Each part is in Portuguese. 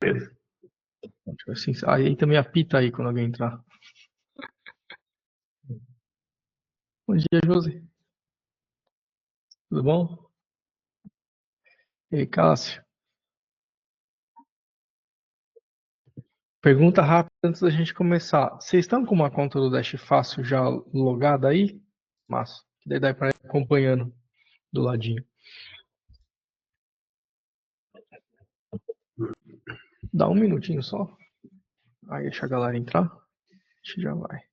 Beleza. Assim, aí também apita aí quando alguém entrar. Bom dia, Josi. Tudo bom? E aí, Cássio? Pergunta rápida antes da gente começar. Vocês estão com uma conta do Dash Fácil já logada aí? Massa. Que daí dá pra ir acompanhando do ladinho. Dá um minutinho só. Aí deixa a galera entrar. A gente já vai.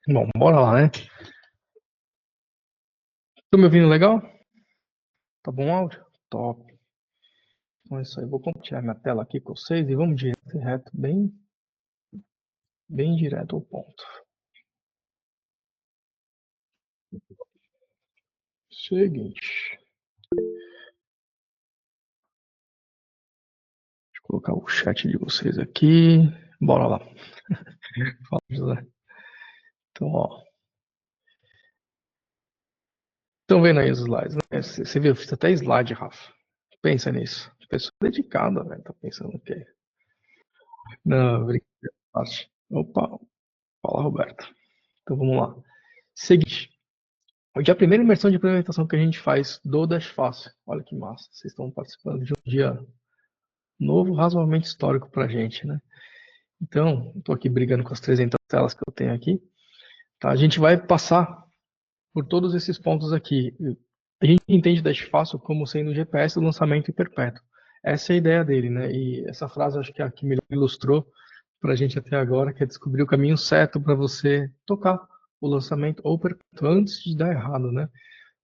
Bom, bora lá, né? Tô me ouvindo legal? Tá bom o áudio? Top. Então é isso aí. Vou compartilhar minha tela aqui com vocês e vamos direto e reto, bem direto ao ponto. Seguinte. Deixa eu colocar o chat de vocês aqui. Bora lá. Fala, José. Então, ó. Estão vendo aí os slides, né? Você viu, eu fiz até slide, Rafa. Pensa nisso. Pessoa dedicada, velho. Tá pensando o quê? Não, brincadeira. Fácil. Opa, fala, Roberto. Então vamos lá. Seguinte. Hoje é a primeira imersão de implementação que a gente faz do Dash Fácil. Olha que massa. Vocês estão participando de um dia novo, razoavelmente histórico pra gente, né? Então, estou aqui brigando com as 300 telas que eu tenho aqui. Tá? A gente vai passar por todos esses pontos aqui. A gente entende Dash Fácil como sendo o GPS do lançamento perpétuo. Essa é a ideia dele, né? E essa frase acho que é a que melhor ilustrou para a gente até agora, que é descobrir o caminho certo para você tocar o lançamento ou perpétuo antes de dar errado, né?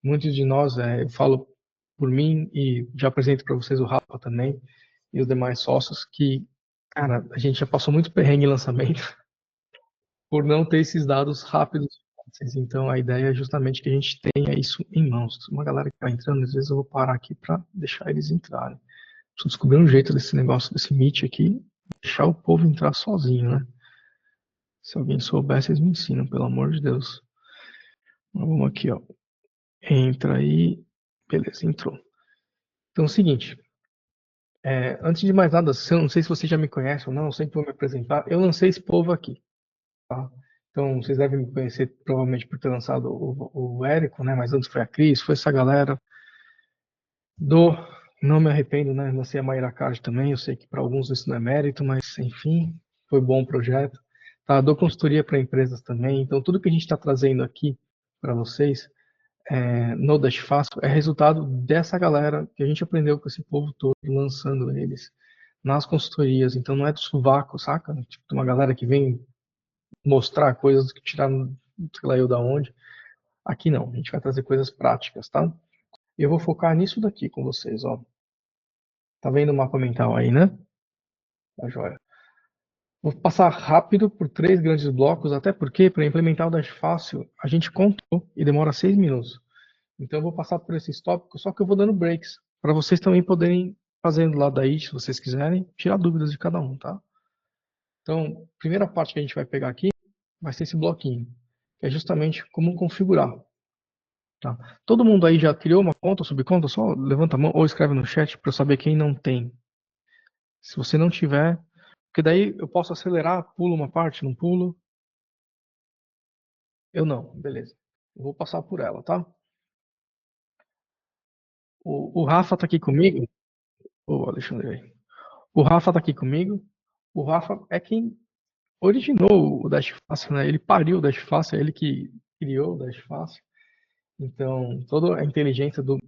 Muitos de nós, eu falo por mim e já apresento para vocês o Rafa também e os demais sócios que, cara, a gente já passou muito perrengue em lançamento por não ter esses dados rápidos. Então, a ideia é justamente que a gente tenha isso em mãos. Uma galera que está entrando, às vezes eu vou parar aqui para deixar eles entrarem. Preciso descobrir um jeito desse negócio, desse Meet aqui, deixar o povo entrar sozinho, né? Se alguém souber, vocês me ensinam, pelo amor de Deus. Vamos aqui, ó. Entra aí. Beleza, entrou. Então é o seguinte. Antes de mais nada, eu não sei se você já me conhece ou não, eu sempre vou me apresentar. Eu lancei esse povo aqui, tá? Então, vocês devem me conhecer provavelmente por ter lançado o Érico, né? Mas antes foi a Cris, foi essa galera do. Não me arrependo, né? Lancei a Mayra Card também. Eu sei que para alguns isso não é mérito, mas enfim, foi bom o projeto. Tá? Dou consultoria para empresas também. Então, tudo que a gente está trazendo aqui para vocês no Dash Fácil é resultado dessa galera que a gente aprendeu com esse povo todo, lançando eles nas consultorias. Então, não é do sovaco, saca? Tipo, uma galera que vem mostrar coisas que tiraram, sei lá eu da onde. Aqui não, a gente vai trazer coisas práticas, tá? E eu vou focar nisso daqui com vocês, ó. Tá vendo o mapa mental aí, né? Tá joia. Vou passar rápido por três grandes blocos, até porque para implementar o Dash Fácil, a gente contou e demora 6 minutos. Então eu vou passar por esses tópicos, só que eu vou dando breaks, para vocês também poderem fazendo lá daí, se vocês quiserem, tirar dúvidas de cada um, tá? Então, a primeira parte que a gente vai pegar aqui vai ser esse bloquinho, que é justamente como configurar. Tá? Todo mundo aí já criou uma conta, subconta? Só levanta a mão ou escreve no chat para eu saber quem não tem. Se você não tiver, Porque daí eu posso acelerar, pulo uma parte, não pulo. Eu não, beleza. Eu vou passar por ela, tá? O Rafa tá aqui comigo. Ô, Alexandre aí. O Rafa tá aqui comigo. O Rafa é quem originou o Dash Fácil, né? Ele pariu o Dash Fácil, é ele que criou o Dash Fácil. Então, toda a inteligência do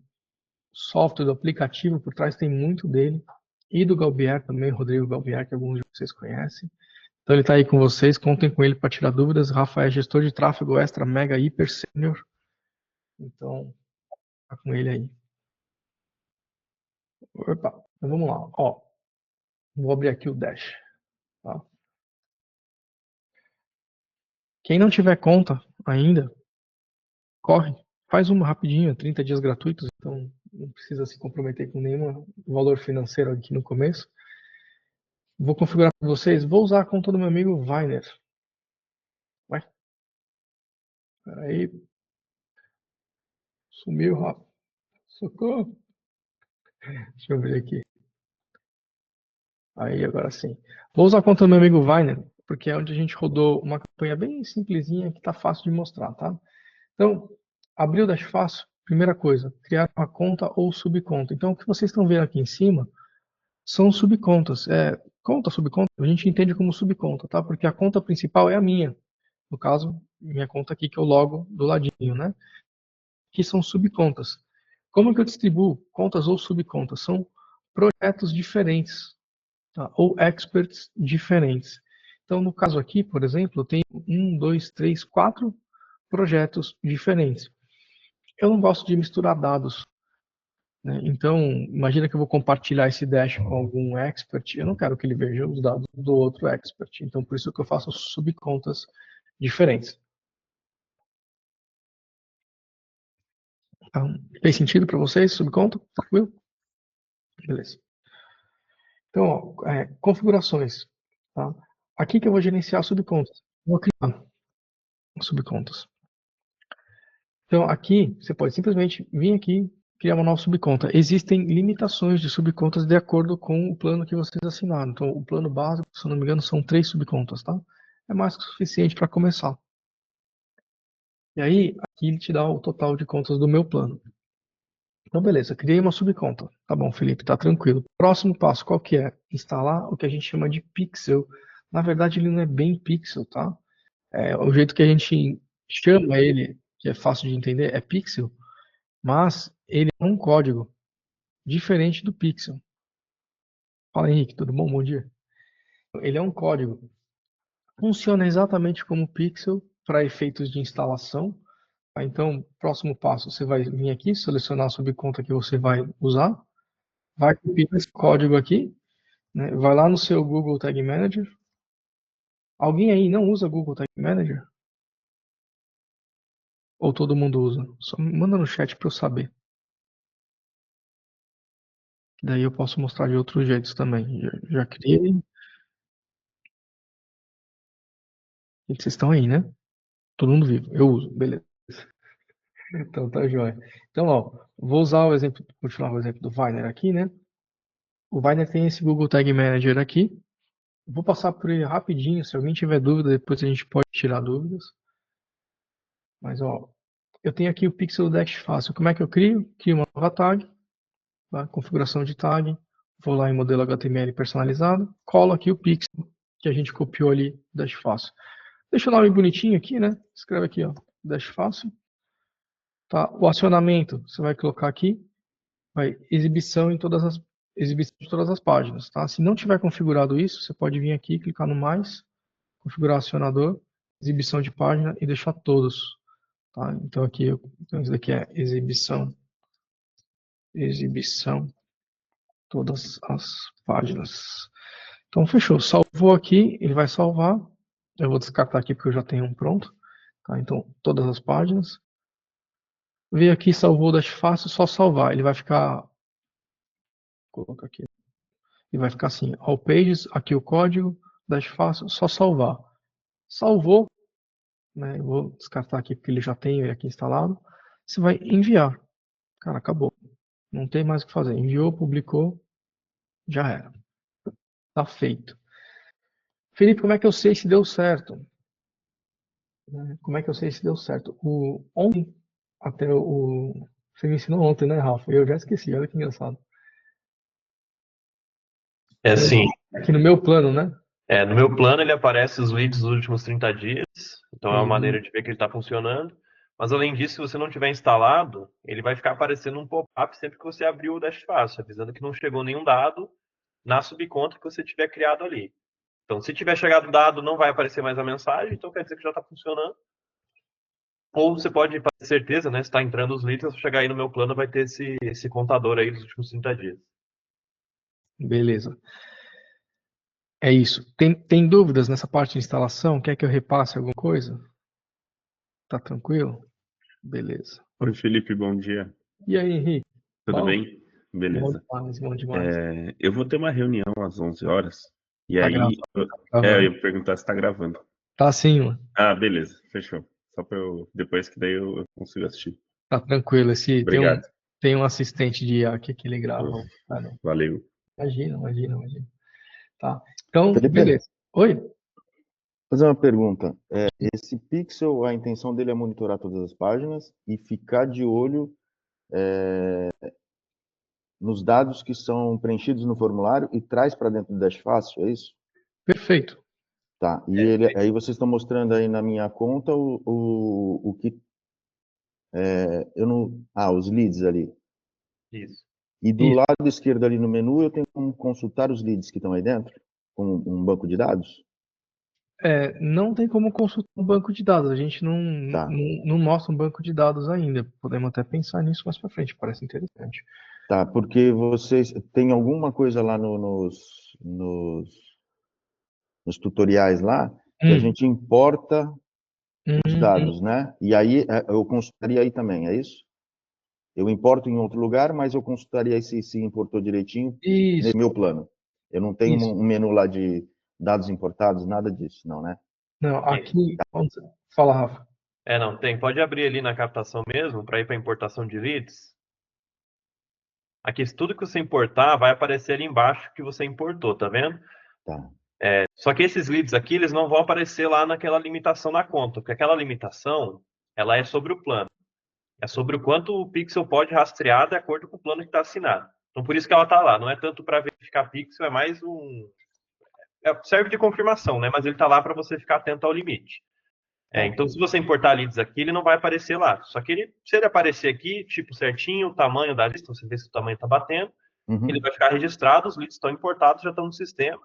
software, do aplicativo por trás tem muito dele. E do Galbier também, Rodrigo Galbier, que alguns de vocês conhecem. Então ele está aí com vocês, contem com ele para tirar dúvidas. Rafa é gestor de tráfego extra, mega, hiper sênior. Então, tá com ele aí. Opa, então vamos lá. Ó, vou abrir aqui o Dash. Tá? Quem não tiver conta ainda, corre. Faz uma rapidinho, 30 dias gratuitos. Então, não precisa se comprometer com nenhum valor financeiro aqui no começo. Vou configurar para vocês. Vou usar a conta do meu amigo Weiner. Vai. Peraí. Sumiu, Rafa. Socorro. Deixa eu ver aqui. Aí, agora sim. Vou usar a conta do meu amigo Weiner, porque é onde a gente rodou uma campanha bem simplesinha que está fácil de mostrar, tá? Então, abriu o Dash Fácil, primeira coisa, criar uma conta ou subconta. Então, o que vocês estão vendo aqui em cima são subcontas. Conta, subconta, a gente entende como subconta, tá? Porque a conta principal é a minha. No caso, minha conta aqui que eu logo do ladinho, né? Que são subcontas. Como que eu distribuo contas ou subcontas? São projetos diferentes, tá? Ou experts diferentes. Então, no caso aqui, por exemplo, eu tenho 4 projetos diferentes. Eu não gosto de misturar dados, né? Então, imagina que eu vou compartilhar esse dash com algum expert, eu não quero que ele veja os dados do outro expert. Então, por isso que eu faço subcontas diferentes. Então, fez sentido para vocês, subconta? Tranquilo? Beleza. Então, ó, configurações. Tá? Aqui que eu vou gerenciar subcontas. Vou criar subcontas. Então, aqui, você pode simplesmente vir aqui, criar uma nova subconta. Existem limitações de subcontas de acordo com o plano que vocês assinaram. Então, o plano básico, se eu não me engano, são 3 subcontas, tá? É mais que o suficiente para começar. E aí, aqui ele te dá o total de contas do meu plano. Então, beleza, criei uma subconta. Tá bom, Felipe, tá tranquilo. Próximo passo, qual que é? Instalar o que a gente chama de pixel. Na verdade, ele não é bem pixel, tá? O jeito que a gente chama ele, que é fácil de entender, é pixel, mas ele é um código diferente do pixel. Fala, Henrique, tudo bom? Bom dia. Ele é um código. Funciona exatamente como o pixel para efeitos de instalação. Tá? Então, próximo passo, você vai vir aqui, selecionar a subconta que você vai usar, vai copiar esse código aqui, né? Vai lá no seu Google Tag Manager. Alguém aí não usa Google Tag Manager? Ou todo mundo usa? Só manda no chat para eu saber. Daí eu posso mostrar de outros jeitos também. Já criei. Vocês estão aí, né? Todo mundo vivo. Eu uso. Beleza. Então tá jóia. Então, ó, vou usar o exemplo, continuar o exemplo do Weiner aqui, né? O Weiner tem esse Google Tag Manager aqui. Vou passar por ele rapidinho. Se alguém tiver dúvida, depois a gente pode tirar dúvidas. Mas, ó, eu tenho aqui o Pixel Dash Fácil. Como é que eu crio? Crio uma nova tag, tá? Configuração de tag. Vou lá em modelo HTML personalizado. Colo aqui o pixel que a gente copiou ali, Dash Fácil. Deixa o nome bonitinho aqui, né? Escreve aqui, ó, Dash Fácil. Tá? O acionamento, você vai colocar aqui, vai exibição em todas as exibição de todas as páginas, tá? Se não tiver configurado isso, você pode vir aqui, clicar no mais, configurar acionador, exibição de página e deixar todos, tá? Então aqui, então isso daqui é exibição todas as páginas. Então fechou, salvou aqui, ele vai salvar. Eu vou descartar aqui porque eu já tenho um pronto, tá? Então todas as páginas. Veio aqui, salvou Dash Fácil, só salvar. Ele vai ficar. Coloca aqui. Ele vai ficar assim: All Pages, aqui o código, Dash Fácil, só salvar. Salvou, né? Eu vou descartar aqui porque ele já tem ele aqui instalado. Você vai enviar. Cara, acabou. Não tem mais o que fazer. Enviou, publicou, já era. Tá feito. Felipe, como é que eu sei se deu certo? Como é que eu sei se deu certo? Ontem, até você me ensinou ontem, né, Rafa? Eu já esqueci, olha que engraçado. É assim, Aqui no meu plano, né? no meu plano ele aparece os leads dos últimos 30 dias, então é uma E, maneira de ver que ele está funcionando. Mas além disso, se você não tiver instalado, ele vai ficar aparecendo um pop-up sempre que você abrir o Dash Fácil, avisando que não chegou nenhum dado na subconta que você tiver criado ali. Então, se tiver chegado dado, não vai aparecer mais a mensagem, então quer dizer que já está funcionando. Ou você pode ter certeza, né? Se está entrando os leads, se chegar aí no meu plano, vai ter esse contador aí dos últimos 30 dias. beleza. É isso. Tem dúvidas nessa parte de instalação? Quer que eu repasse alguma coisa? Tá tranquilo? Beleza. Oi, Felipe, bom dia. E aí, Henrique? Tudo Bom? bem? Bom Beleza. demais, bom demais. Eu vou ter uma reunião às 11 horas, e Tá aí gravando, eu, tá eu gravando. ia perguntar se está gravando. Tá sim, mano. Ah, beleza, fechou. Só para eu, depois que daí eu consigo assistir. Tá tranquilo. Obrigado. Tem um assistente de IA aqui que ele Uf, grava. Cara, valeu. imagina, imagina, imagina. Tá. Então, Felipe, beleza. Oi? fazer uma pergunta. Esse Pixel, a intenção dele é monitorar todas as páginas e ficar de olho nos dados que são preenchidos no formulário e traz para dentro do Dash Fácil, é isso? Perfeito. Tá. E aí vocês estão mostrando aí na minha conta o que eu não, os leads ali. Isso. E do Isso. lado esquerdo ali no menu eu tenho como consultar os leads que estão aí dentro, com um banco de dados? Não tem como consultar um banco de dados. A gente Tá. não mostra um banco de dados ainda. Podemos até pensar nisso mais para frente. Parece interessante. Tá, porque vocês tem alguma coisa lá nos tutoriais lá que a Hum, gente importa os hum, dados, né? E aí eu consultaria aí também, é isso? Eu importo em outro lugar, mas eu consultaria aí se importou direitinho no isso, meu plano. Eu não tenho isso. um menu lá de dados importados, nada disso, não, né? Não, Tem. aqui. Fala, Rafa. Não, tem. Pode abrir ali na captação mesmo, para ir para importação de leads. Aqui, tudo que você importar vai aparecer ali embaixo que você importou, tá vendo? Tá. Só que esses leads aqui, eles não vão aparecer lá naquela limitação na conta, porque aquela limitação, ela é sobre o plano. É sobre o quanto o Pixel pode rastrear de acordo com o plano que está assinado. Então, por isso que ela está lá. Não é tanto para verificar Pixel, é mais serve de confirmação, né? Mas ele está lá para você ficar atento ao limite. Tá. Então, se você importar leads aqui, ele não vai aparecer lá. Só que se ele aparecer aqui, tipo certinho, o tamanho da lista, você vê se o tamanho está batendo, ele Uhum. vai ficar registrado, os leads estão importados, já estão no sistema.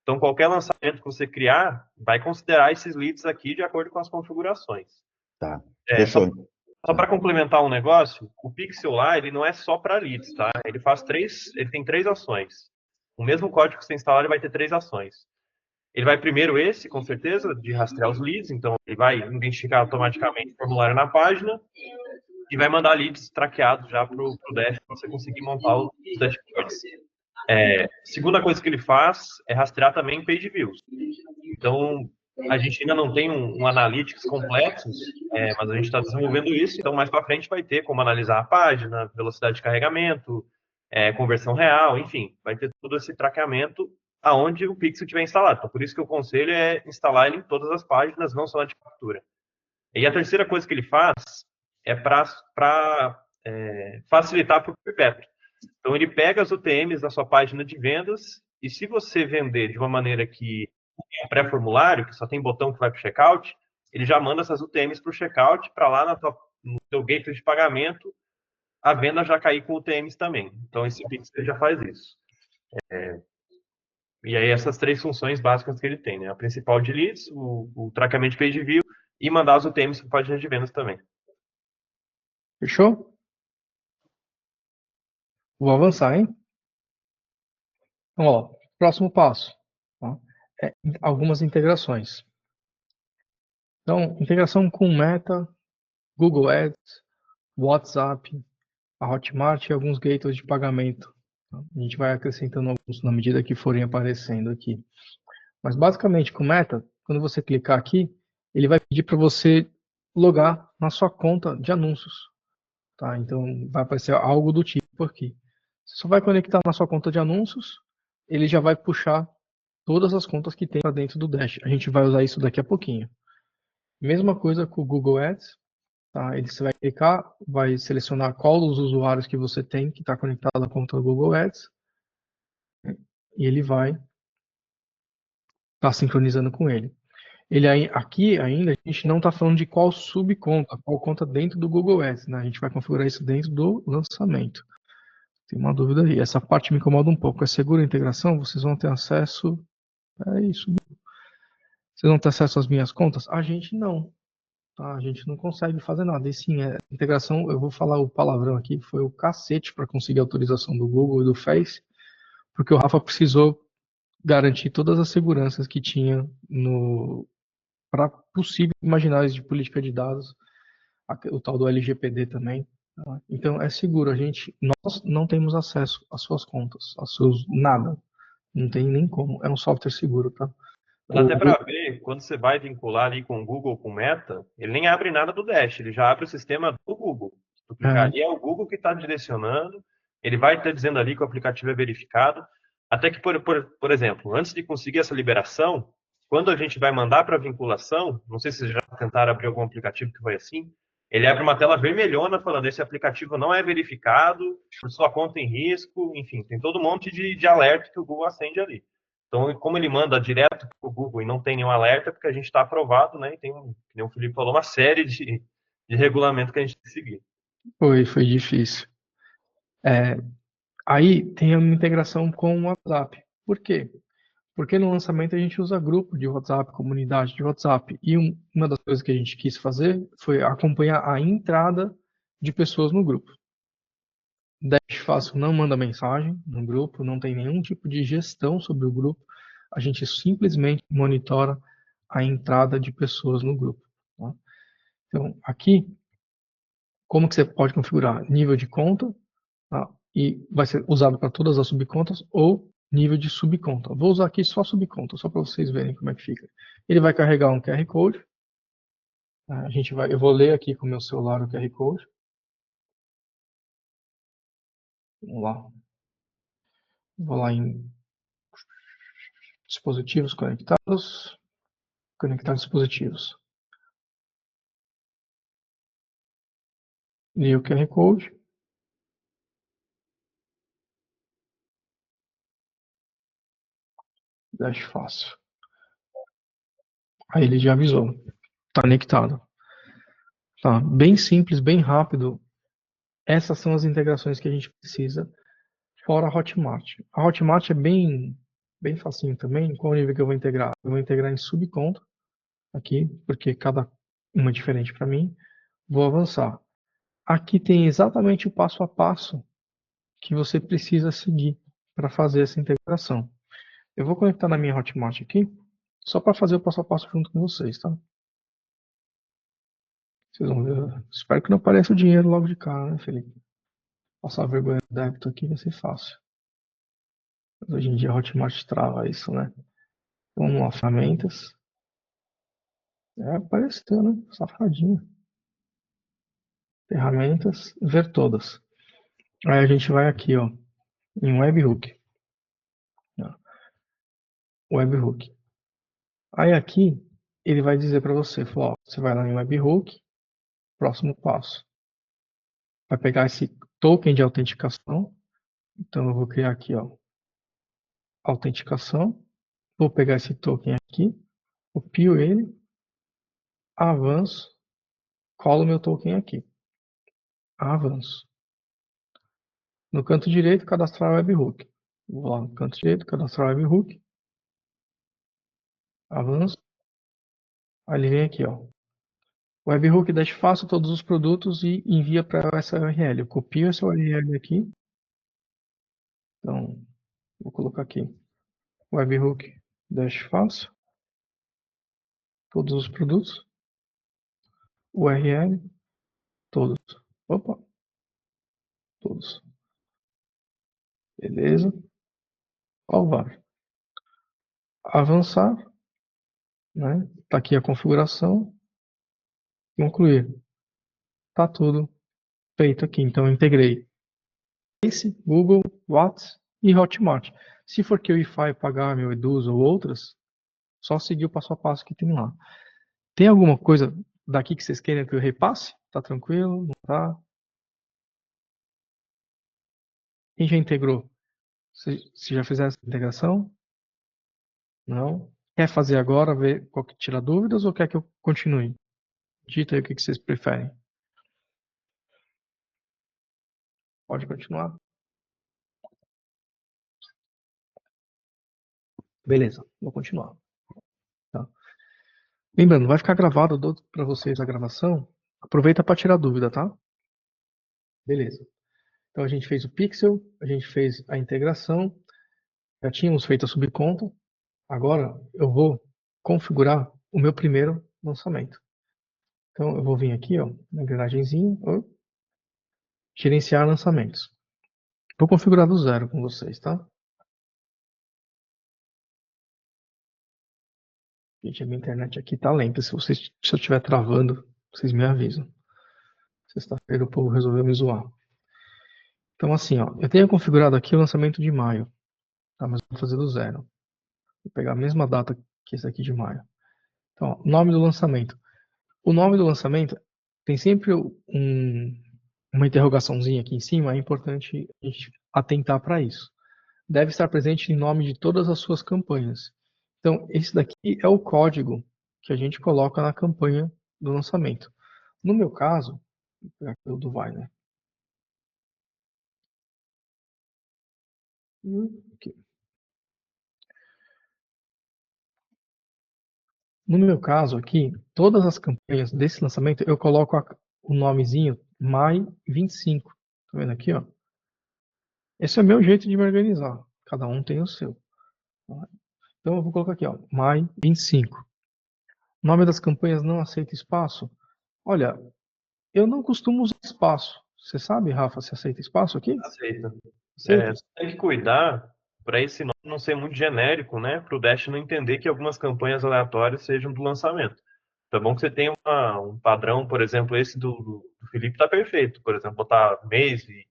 Então, qualquer lançamento que você criar, vai considerar esses leads aqui de acordo com as configurações. Tá. É, só Fechou. só Tá. para complementar um negócio, o Pixel lá, ele não é só para leads, tá? Ele tem três ações. O mesmo código que você instalar, ele vai ter três ações. Ele vai primeiro com certeza, de rastrear os leads, então ele vai identificar automaticamente o formulário na página e vai mandar leads traqueados já para o Dash para você conseguir montar os dashboards. Segunda coisa que ele faz é rastrear também page views. Então, a gente ainda não tem um analytics completo, mas a gente está desenvolvendo isso, então mais para frente vai ter como analisar a página, velocidade de carregamento, conversão real, enfim, vai ter todo esse traqueamento aonde o Pixel tiver instalado. Então, por isso que o conselho é instalar ele em todas as páginas, não só na de captura. E a terceira coisa que ele faz é para facilitar para o perpétuo. Então, ele pega as UTMs da sua página de vendas e se você vender de uma maneira que é pré-formulário, que só tem botão que vai para o checkout, ele já manda essas UTMs para o checkout, para lá no seu gateway de pagamento, a venda já cair com UTMs também. Então, esse Pixel já faz isso. E aí, essas três funções básicas que ele tem, né? A principal de leads, o traqueamento de page view e mandar as UTMs para a página de vendas também. Fechou? Vou avançar, hein? Então, ó, próximo passo. Tá? Algumas integrações. Então, integração com Meta, Google Ads, WhatsApp, a Hotmart e alguns gateways de pagamento. Tá? A gente vai acrescentando alguns na medida que forem aparecendo aqui. Mas basicamente com Meta, quando você clicar aqui, ele vai pedir para você logar na sua conta de anúncios. Tá? Então vai aparecer algo do tipo aqui. Você só vai conectar na sua conta de anúncios, ele já vai puxar todas as contas que tem lá dentro do Dash. A gente vai usar isso daqui a pouquinho. Mesma coisa com o Google Ads. Tá? Você vai clicar, vai selecionar qual dos usuários que você tem que está conectado à conta do Google Ads. E ele vai estar sincronizando com ele. Aqui ainda a gente não está falando de qual subconta, qual conta dentro do Google Ads. Né? A gente vai configurar isso dentro do lançamento. Tem uma dúvida aí. Essa parte me incomoda um pouco. É segura a integração? Vocês vão ter acesso... É isso. Vocês vão ter acesso às minhas contas? A gente não. Tá? A gente não consegue fazer nada. E sim, a integração, eu vou falar o palavrão aqui, foi o cacete para conseguir a autorização do Google e do Face, porque o Rafa precisou garantir todas as seguranças que tinha para possíveis imaginários de política de dados, o tal do LGPD também. Tá? Então é seguro. Nós não temos acesso às suas contas, aos seus nada. Não tem nem como. É um software seguro, tá? Dá até para ver, quando você vai vincular ali com o Google, com o Meta, ele nem abre nada do Dash, ele já abre o sistema do Google. Se tu clicar ali, é o Google que está direcionando, ele vai estar dizendo ali que o aplicativo é verificado. Até que, por exemplo, antes de conseguir essa liberação, quando a gente vai mandar para vinculação, não sei se vocês já tentaram abrir algum aplicativo que foi assim, ele abre uma tela vermelhona falando: esse aplicativo não é verificado, por sua conta em risco, enfim, tem todo um monte de alerta que o Google acende ali. Então, como ele manda direto para o Google e não tem nenhum alerta, porque a gente está aprovado, né? E tem, como o Felipe falou, uma série de regulamentos que a gente tem que seguir. Foi difícil. Aí tem uma integração com o WhatsApp. Por quê? Porque no lançamento a gente usa grupo de WhatsApp, comunidade de WhatsApp. E uma das coisas que a gente quis fazer foi acompanhar a entrada de pessoas no grupo. Dash Fácil não manda mensagem no grupo, não tem nenhum tipo de gestão sobre o grupo. A gente simplesmente monitora a entrada de pessoas no grupo. Tá? Então, aqui, como que você pode configurar? Nível de conta, tá? E vai ser usado para todas as subcontas ou nível de subconta. Vou usar aqui só subconta, só para vocês verem como é que fica. Ele vai carregar um QR Code. Tá? Eu vou ler aqui com o meu celular o QR Code. Vamos lá. Vou lá em dispositivos conectados. Conectar dispositivos. Li o QR Code. Dash fácil. Aí ele já avisou. Tá conectado. Tá, bem simples, bem rápido. Essas são as integrações que a gente precisa, fora a Hotmart. A Hotmart é bem facinho também. Qual nível que eu vou integrar? Eu vou integrar em subconta aqui, porque cada uma é diferente para mim. Vou avançar. Aqui tem exatamente o passo a passo que você precisa seguir para fazer essa integração. Eu vou conectar na minha Hotmart aqui, só para fazer o passo a passo junto com vocês, tá? Vocês vão ver. Espero que não apareça o dinheiro logo de cara, né, Felipe? Passar vergonha do débito aqui vai ser fácil. Mas hoje em dia a Hotmart trava isso, né? Vamos lá, ferramentas. Apareceu, né? Safadinho. Ferramentas, ver todas. Aí a gente vai aqui, ó, em Webhook. Webhook. Aí aqui ele vai dizer para você, ó, você vai lá em Webhook, próximo passo. Vai pegar esse token de autenticação. Então eu vou criar aqui, ó, autenticação. Vou pegar esse token aqui, copio ele, avanço, colo meu token aqui. Avanço. No canto direito, cadastrar webhook. Vou lá no canto direito, cadastrar webhook. Avanço. Aí ele vem aqui, ó. Webhook dash fácil todos os produtos e envia para essa URL. Eu copio essa URL aqui. Então, vou colocar aqui. Webhook dash fácil. Todos os produtos. URL. Todos. Opa. Todos. Beleza. Salvar. Avançar. Né? Tá aqui a configuração. Concluir. Tá tudo feito aqui. Então, eu integrei Face, Google, WhatsApp e Hotmart. Se for QIFI, Pagar.me, Eduz ou outras, só seguir o passo a passo que tem lá. Tem alguma coisa daqui que vocês querem que eu repasse? Tá tranquilo? Não tá? Quem já integrou? Você já fizeram essa integração? Não? Quer fazer agora, ver qual que tira dúvidas ou quer que eu continue? Digita aí o que vocês preferem. Pode continuar. Beleza, vou continuar. Tá. Lembrando, vai ficar gravado, eu dou para vocês a gravação. Aproveita para tirar dúvida, tá? Beleza. Então a gente fez o pixel, a gente fez a integração, já tínhamos feito a subconta. Agora eu vou configurar o meu primeiro lançamento. Então eu vou vir aqui, ó, na engrenagemzinha, gerenciar lançamentos. Vou configurar do zero com vocês, tá? Gente, a minha internet aqui tá lenta. Se eu estiver travando, vocês me avisam. Sexta-feira o povo resolveu me zoar. Então assim, ó, eu tenho configurado aqui o lançamento de maio, tá? Mas vou fazer do zero. Vou pegar a mesma data que esse aqui de maio. Então, ó, nome do lançamento. O nome do lançamento tem sempre uma interrogaçãozinha aqui em cima. É importante a gente atentar para isso. Deve estar presente em nome de todas as suas campanhas. Então, esse daqui é o código que a gente coloca na campanha do lançamento. No meu caso, vou pegar aqui o do Vai, né? Aqui. No meu caso aqui, todas as campanhas desse lançamento, eu coloco o nomezinho MAI 25. Tá vendo aqui, ó? Esse é o meu jeito de me organizar. Cada um tem o seu. Então eu vou colocar aqui, ó, MAI 25. Nome das campanhas não aceita espaço. Olha, eu não costumo usar espaço. Você sabe, Rafa, se aceita espaço aqui? Aceita. Aceita? Você tem que cuidar para esse nome não ser muito genérico, né? Para o Dash não entender que algumas campanhas aleatórias sejam do lançamento. Então é bom que você tenha um padrão, por exemplo, esse do Felipe está perfeito. Por exemplo, botar mês e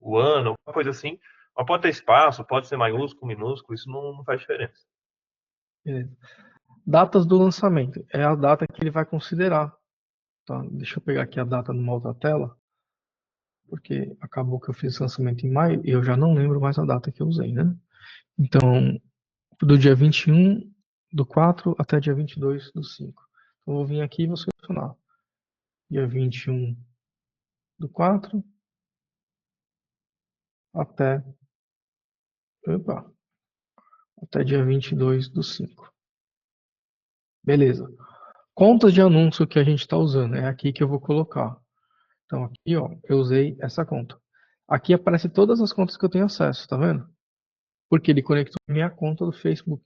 o ano, alguma coisa assim. Mas pode ter espaço, pode ser maiúsculo, minúsculo, isso não faz diferença. Beleza. Datas do lançamento. É a data que ele vai considerar. Tá? Deixa eu pegar aqui a data numa outra tela. Porque acabou que eu fiz esse lançamento em maio e eu já não lembro mais a data que eu usei, né? Então, do dia 21 do 4 até dia 22 do 5. Então, eu vou vir aqui e vou selecionar. Dia 21 do 4 até, opa, até dia 22 do 5. Beleza. Contas de anúncio que a gente está usando. É aqui que eu vou colocar. Então, aqui, ó, eu usei essa conta. Aqui aparece todas as contas que eu tenho acesso, tá vendo? Porque ele conectou minha conta do Facebook.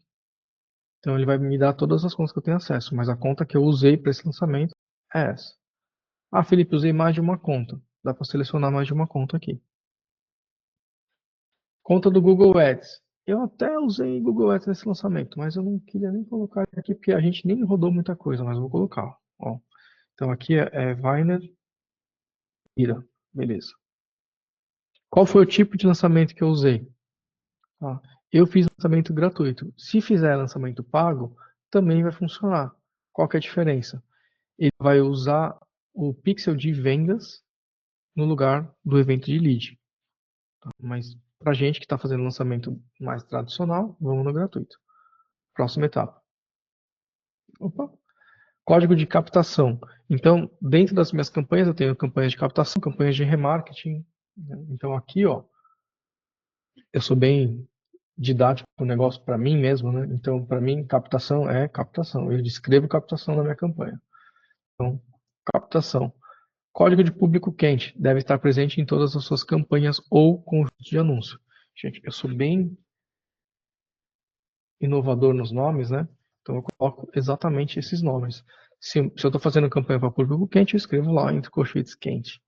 Então ele vai me dar todas as contas que eu tenho acesso, mas a conta que eu usei para esse lançamento é essa. Ah, Felipe, usei mais de uma conta. Dá para selecionar mais de uma conta aqui. Conta do Google Ads. Eu até usei Google Ads nesse lançamento, mas eu não queria nem colocar aqui porque a gente nem rodou muita coisa, mas vou colocar. Ó. Então aqui é Viner Ira. Beleza. Qual foi o tipo de lançamento que eu usei? Ah, eu fiz lançamento gratuito. Se fizer lançamento pago, também vai funcionar. Qual que é a diferença? Ele vai usar o pixel de vendas no lugar do evento de lead. Tá? Mas para gente que está fazendo lançamento mais tradicional, vamos no gratuito. Próxima etapa. Opa. Código de captação. Então, dentro das minhas campanhas, eu tenho campanhas de captação, campanhas de remarketing. Né? Então, aqui, ó, eu sou bem didático o negócio para mim mesmo, né? Então, para mim, captação é captação. Eu descrevo captação na minha campanha. Então, captação. Código de público quente deve estar presente em todas as suas campanhas ou conjuntos de anúncio. Gente, eu sou bem inovador nos nomes, né? Então eu coloco exatamente esses nomes. Se eu estou fazendo campanha para público quente, eu escrevo lá entre colchetes quente.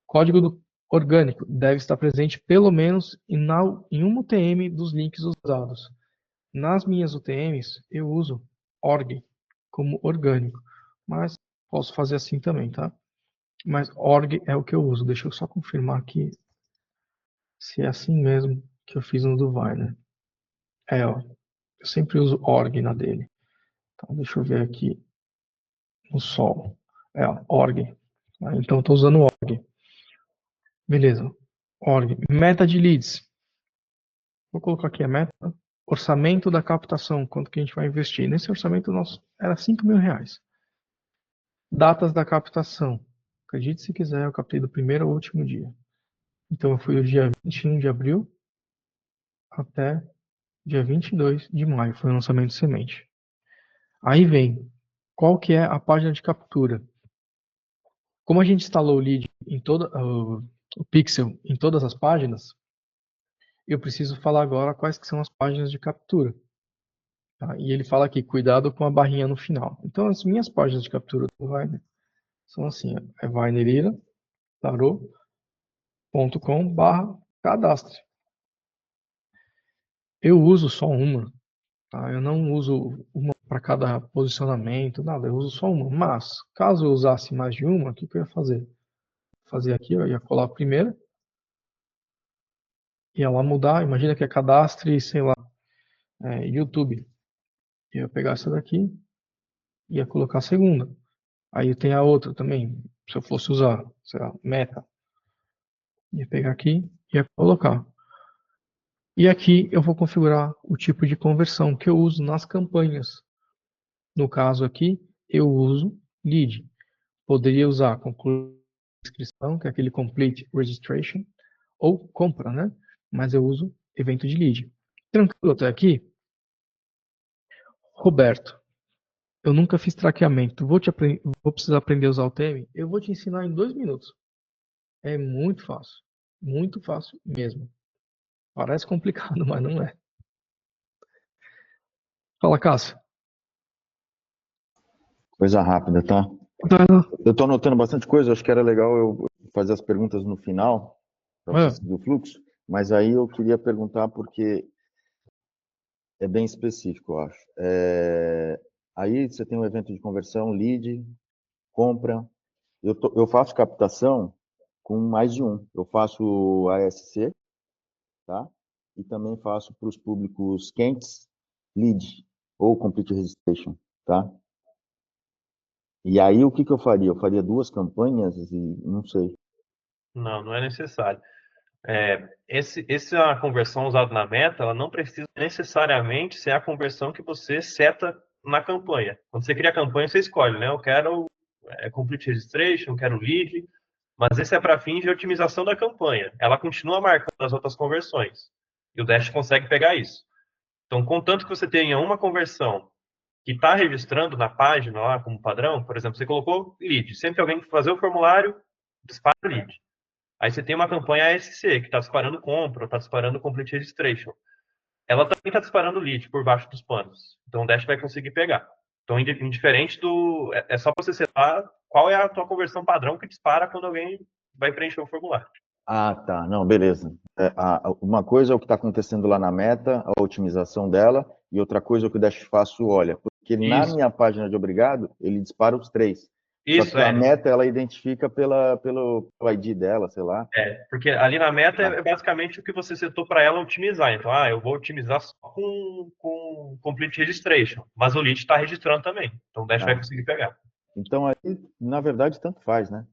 Código orgânico deve estar presente pelo menos em uma UTM dos links usados. Nas minhas UTMs, eu uso org como orgânico, mas posso fazer assim também, tá? Mas org é o que eu uso. Deixa eu só confirmar aqui se é assim mesmo que eu fiz no do Viner. Ó, eu sempre uso org na dele. Então, deixa eu ver aqui no Sol. Ó, org. Então, estou usando org. Beleza. Org. Meta de leads. Vou colocar aqui a meta. Orçamento da captação. Quanto que a gente vai investir? Nesse orçamento nosso era R$ 5.000. Datas da captação. Acredite se quiser, eu captei do primeiro ao último dia. Então, eu fui do dia 21 de abril até dia 22 de maio. Foi o lançamento de semente. Aí vem, qual que é a página de captura? Como a gente instalou o lead em o pixel em todas as páginas, eu preciso falar agora quais que são as páginas de captura. Tá? E ele fala aqui, cuidado com a barrinha no final. Então, as minhas páginas de captura do Viner são assim, é vinerira.com/cadastre. Eu uso só uma, tá? Eu não uso uma para cada posicionamento, nada, eu uso só uma. Mas, caso eu usasse mais de uma, o que eu ia fazer? Fazer aqui, eu ia colar a primeira, ia lá mudar, imagina que é cadastre, sei lá, YouTube. Eu ia pegar essa daqui, ia colocar a segunda. Aí tem a outra também, se eu fosse usar, sei lá, meta. Ia pegar aqui, ia colocar. E aqui eu vou configurar o tipo de conversão que eu uso nas campanhas. No caso aqui, eu uso lead. Poderia usar concluir inscrição, que é aquele complete registration, ou compra, né? Mas eu uso evento de lead. Tranquilo até aqui? Roberto, eu nunca fiz traqueamento. Vou precisar aprender a usar o TM? Eu vou te ensinar em 2 minutos. É muito fácil. Muito fácil mesmo. Parece complicado, mas não é. Fala, Cássio. Coisa rápida, tá? Eu tô anotando bastante coisa, acho que era legal eu fazer as perguntas no final, para você seguir o fluxo, mas aí eu queria perguntar porque é bem específico, eu acho. Aí você tem um evento de conversão, lead, compra. Eu faço captação com mais de um. Eu faço ASC, tá? E também faço para os públicos quentes, lead ou complete registration, tá? E aí o que eu faria? Eu faria 2 campanhas e não sei. Não é necessário. Essa conversão usada na meta, ela não precisa necessariamente ser a conversão que você seta na campanha. Quando você cria a campanha, você escolhe, né? Eu quero complete registration, eu quero lead, mas esse é para fins de otimização da campanha. Ela continua marcando as outras conversões. E o Dash consegue pegar isso. Então, contanto que você tenha uma conversão que está registrando na página lá como padrão, por exemplo, você colocou lead. Sempre que alguém fazer o formulário, dispara lead. Aí você tem uma campanha ASC, que está disparando compra, está disparando complete registration. Ela também está disparando lead por baixo dos panos. Então o Dash vai conseguir pegar. Então, indiferente do... É só você setar qual é a tua conversão padrão que dispara quando alguém vai preencher o formulário. Ah, tá. Não, beleza. Uma coisa é o que está acontecendo lá na meta, a otimização dela, e outra coisa é o que o Dash Fácil olha. Porque na minha página de obrigado, ele dispara os 3. Isso, Só que a meta, ela identifica pelo ID dela, sei lá. Porque ali na meta é basicamente o que você setou para ela otimizar. Então, eu vou otimizar só com complete registration, mas o lead está registrando também. Então o Dash vai conseguir pegar. Então, aí, na verdade, tanto faz, né?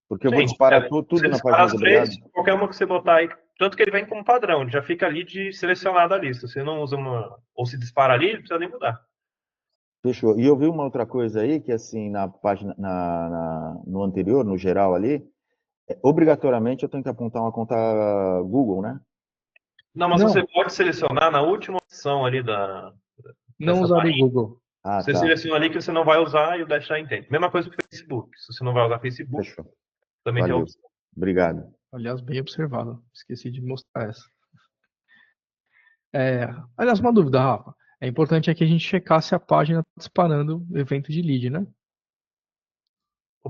Porque eu vou disparar tudo na página de obrigado. Qualquer uma que você botar aí, tanto que ele vem como padrão, ele já fica ali de selecionada a lista. Você não usa uma... Ou se dispara ali, não precisa nem mudar. Fechou. E eu vi uma outra coisa aí, que assim, na página, no anterior, no geral ali, obrigatoriamente eu tenho que apontar uma conta Google, né? Não, mas você pode selecionar na última opção ali da... Não usarei Google. Você seleciona ali que você não vai usar e o Dash já entende. Mesma coisa com o Facebook. Se você não vai usar Facebook, fechou. Também Valeu. tem a opção. Obrigado. Aliás, bem observado. Esqueci de mostrar essa. Aliás, uma dúvida, Rafa. É importante aqui a gente checar se a página está disparando evento de lead, né?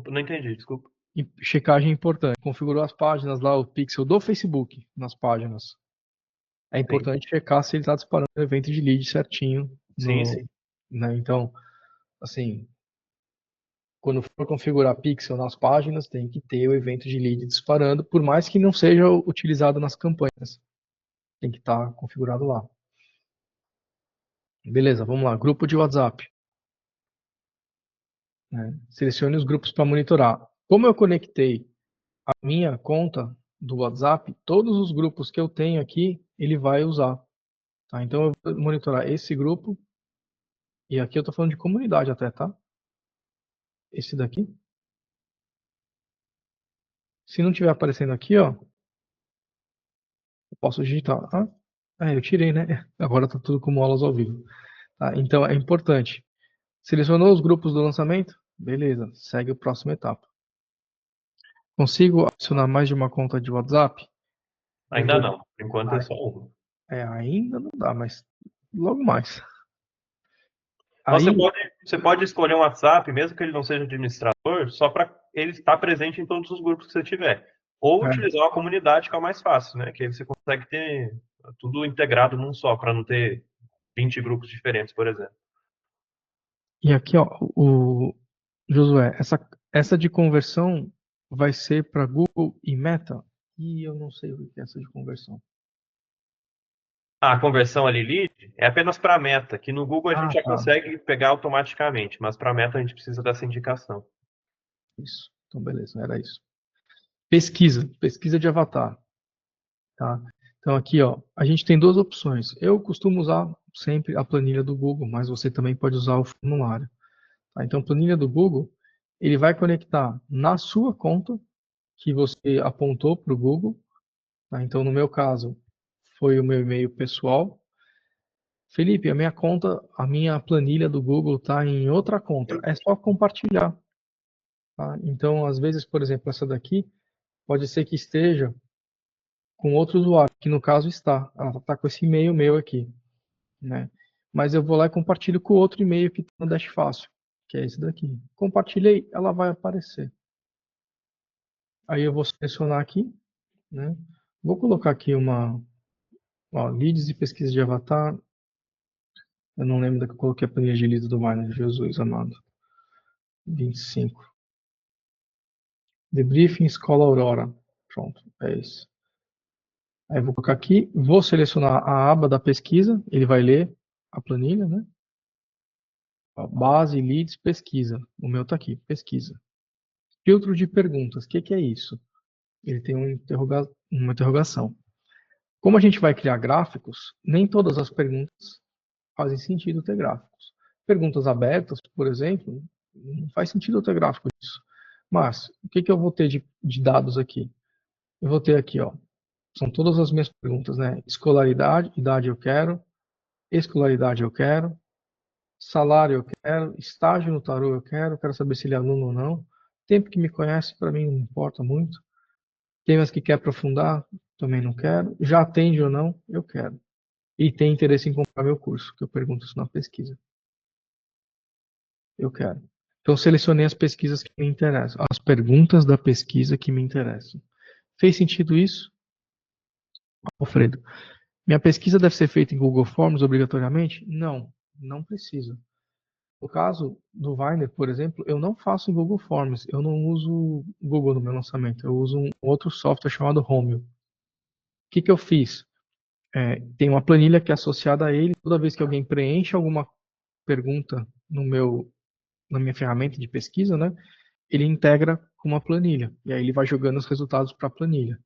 Não entendi, desculpa. E checagem é importante. Configurou as páginas lá, o pixel do Facebook nas páginas. É importante checar se ele está disparando o evento de lead certinho. Sim. Né? Então, assim, quando for configurar pixel nas páginas, tem que ter o evento de lead disparando, por mais que não seja utilizado nas campanhas. Tem que estar configurado lá. Beleza, vamos lá. Grupo de WhatsApp. Né? Selecione os grupos para monitorar. Como eu conectei a minha conta do WhatsApp, todos os grupos que eu tenho aqui, ele vai usar. Tá? Então eu vou monitorar esse grupo. E aqui eu estou falando de comunidade até, tá? Esse daqui. Se não estiver aparecendo aqui, ó, eu posso digitar. Eu tirei, né? Agora está tudo como aulas ao vivo. Tá? Então é importante. Selecionou os grupos do lançamento? Beleza, segue a próxima etapa. Consigo adicionar mais de uma conta de WhatsApp? Ainda não, por enquanto é só uma. Ainda não dá, mas logo mais. Então, Aí, você pode escolher um WhatsApp, mesmo que ele não seja administrador, só para ele estar presente em todos os grupos que você tiver. Ou utilizar uma comunidade, que é o mais fácil, né? Que aí você consegue ter tudo integrado num só, para não ter 20 grupos diferentes, por exemplo. e aqui, ó, o Josué, essa de conversão vai ser para Google e Meta? E eu não sei o que é essa de conversão. A conversão ali lead é apenas para meta, que no Google a gente já Tá. consegue pegar automaticamente, mas para meta a gente precisa dessa indicação. Isso. Então, beleza, era isso. Pesquisa de avatar. Tá? Então, aqui, ó, a gente tem duas opções. Eu costumo usar sempre a planilha do Google, mas você também pode usar o formulário. Tá? Então, a planilha do Google, ele vai conectar na sua conta que você apontou para o Google. Tá? Então, no meu caso, foi o meu e-mail pessoal. Felipe, a minha planilha do Google está em outra conta. É só compartilhar. Tá? Então, às vezes, por exemplo, essa daqui pode ser que esteja com outro usuário, que no caso está. Ela está com esse e-mail meu aqui, né? Mas eu vou lá e compartilho com o outro e-mail que está no Dash Fácil, que é esse daqui. Compartilhei, ela vai aparecer. Aí eu vou selecionar aqui, né? Vou colocar aqui leads e pesquisa de avatar. Eu não lembro da que eu coloquei a planilha de leads do Miner, Jesus amado. 25. Debriefing Escola Aurora. Pronto, é isso. Aí eu vou colocar aqui, vou selecionar a aba da pesquisa, ele vai ler a planilha, né? Base, leads, pesquisa. O meu está aqui, pesquisa. Filtro de perguntas, o que é isso? Ele tem uma interrogação. Como a gente vai criar gráficos, nem todas as perguntas fazem sentido ter gráficos. Perguntas abertas, por exemplo, não faz sentido eu ter gráfico disso. Mas, o que eu vou ter de dados aqui? Eu vou ter aqui, ó, são todas as minhas perguntas, né? Escolaridade, idade eu quero, escolaridade eu quero, salário eu quero, estágio no tarô eu quero saber se ele é aluno ou não. Tempo que me conhece, para mim não importa muito. Temas que quer aprofundar, também não quero. Já atende ou não, eu quero. E tem interesse em comprar meu curso, que eu pergunto isso na pesquisa. Eu quero. Então, selecionei as pesquisas que me interessam, as perguntas da pesquisa que me interessam. Fez sentido isso? Alfredo, minha pesquisa deve ser feita em Google Forms obrigatoriamente? Não, não precisa. No caso do Viner, por exemplo, eu não faço em Google Forms, eu não uso Google no meu lançamento, eu uso um outro software chamado Romeo. O que eu fiz? Tem uma planilha que é associada a ele, toda vez que alguém preenche alguma pergunta na minha ferramenta de pesquisa, né, ele integra com uma planilha, e aí ele vai jogando os resultados para a planilha.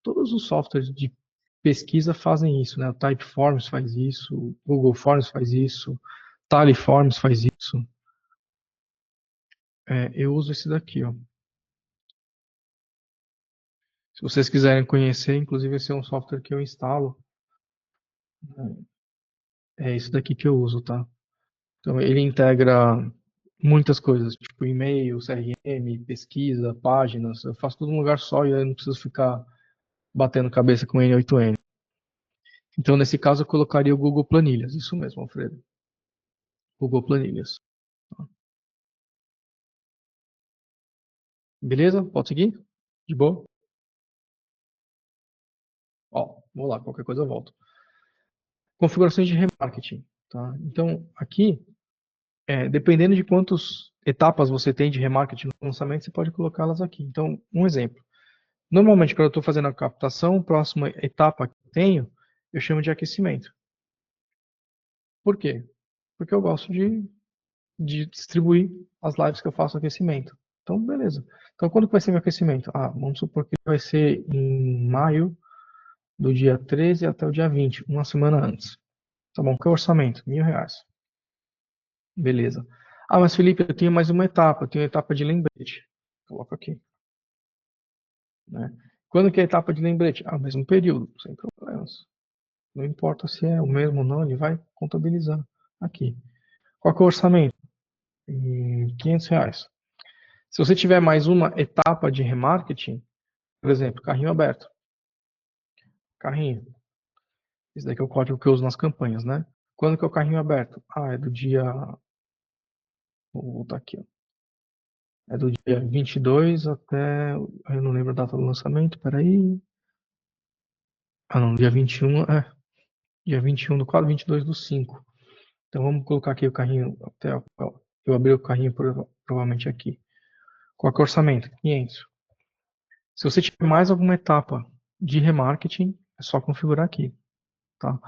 Todos os softwares de pesquisa fazem isso, né? O Typeforms faz isso, o Google Forms faz isso, Taliforms faz isso. Eu uso esse daqui, ó. Se vocês quiserem conhecer, inclusive esse é um software que eu instalo. É esse daqui que eu uso, tá? Então ele integra muitas coisas, tipo e-mail, CRM, pesquisa, páginas. Eu faço tudo num lugar só e aí eu não preciso ficar batendo cabeça com N8N. Então nesse caso eu colocaria o Google Planilhas. Isso mesmo, Alfredo. Google Planilhas. Beleza? Pode seguir? De boa? Ó, vou lá, qualquer coisa eu volto. Configurações de remarketing, tá? Então, aqui, dependendo de quantas etapas você tem de remarketing no lançamento, você pode colocá-las aqui. Então, um exemplo. Normalmente, quando eu estou fazendo a captação, a próxima etapa que eu tenho eu chamo de aquecimento. Por quê? Porque eu gosto de distribuir as lives que eu faço aquecimento. Então, beleza. Então, quando que vai ser meu aquecimento? Vamos supor que vai ser em maio, do dia 13 até o dia 20, uma semana antes. Tá bom, que é o orçamento? R$ 1.000. Beleza. Mas Felipe, eu tenho mais uma etapa, eu tenho a etapa de lembrete. Coloco aqui. Né? Quando que é a etapa de lembrete? Mesmo período, sem problemas. Não importa se é o mesmo ou não, ele vai contabilizar aqui. Qual que é o orçamento? R$ 500. Se você tiver mais uma etapa de remarketing, por exemplo, carrinho aberto. Carrinho. Esse daqui é o código que eu uso nas campanhas, né? Quando que é o carrinho aberto? É do dia... Vou voltar aqui, ó. É do dia 22 até... Eu não lembro a data do lançamento, peraí. Não, dia 21, dia 21 do 4, 22 do 5. Então vamos colocar aqui o carrinho, até eu abri o carrinho provavelmente aqui. Qual que é o orçamento? 500. Se você tiver mais alguma etapa de remarketing, é só configurar aqui, tá?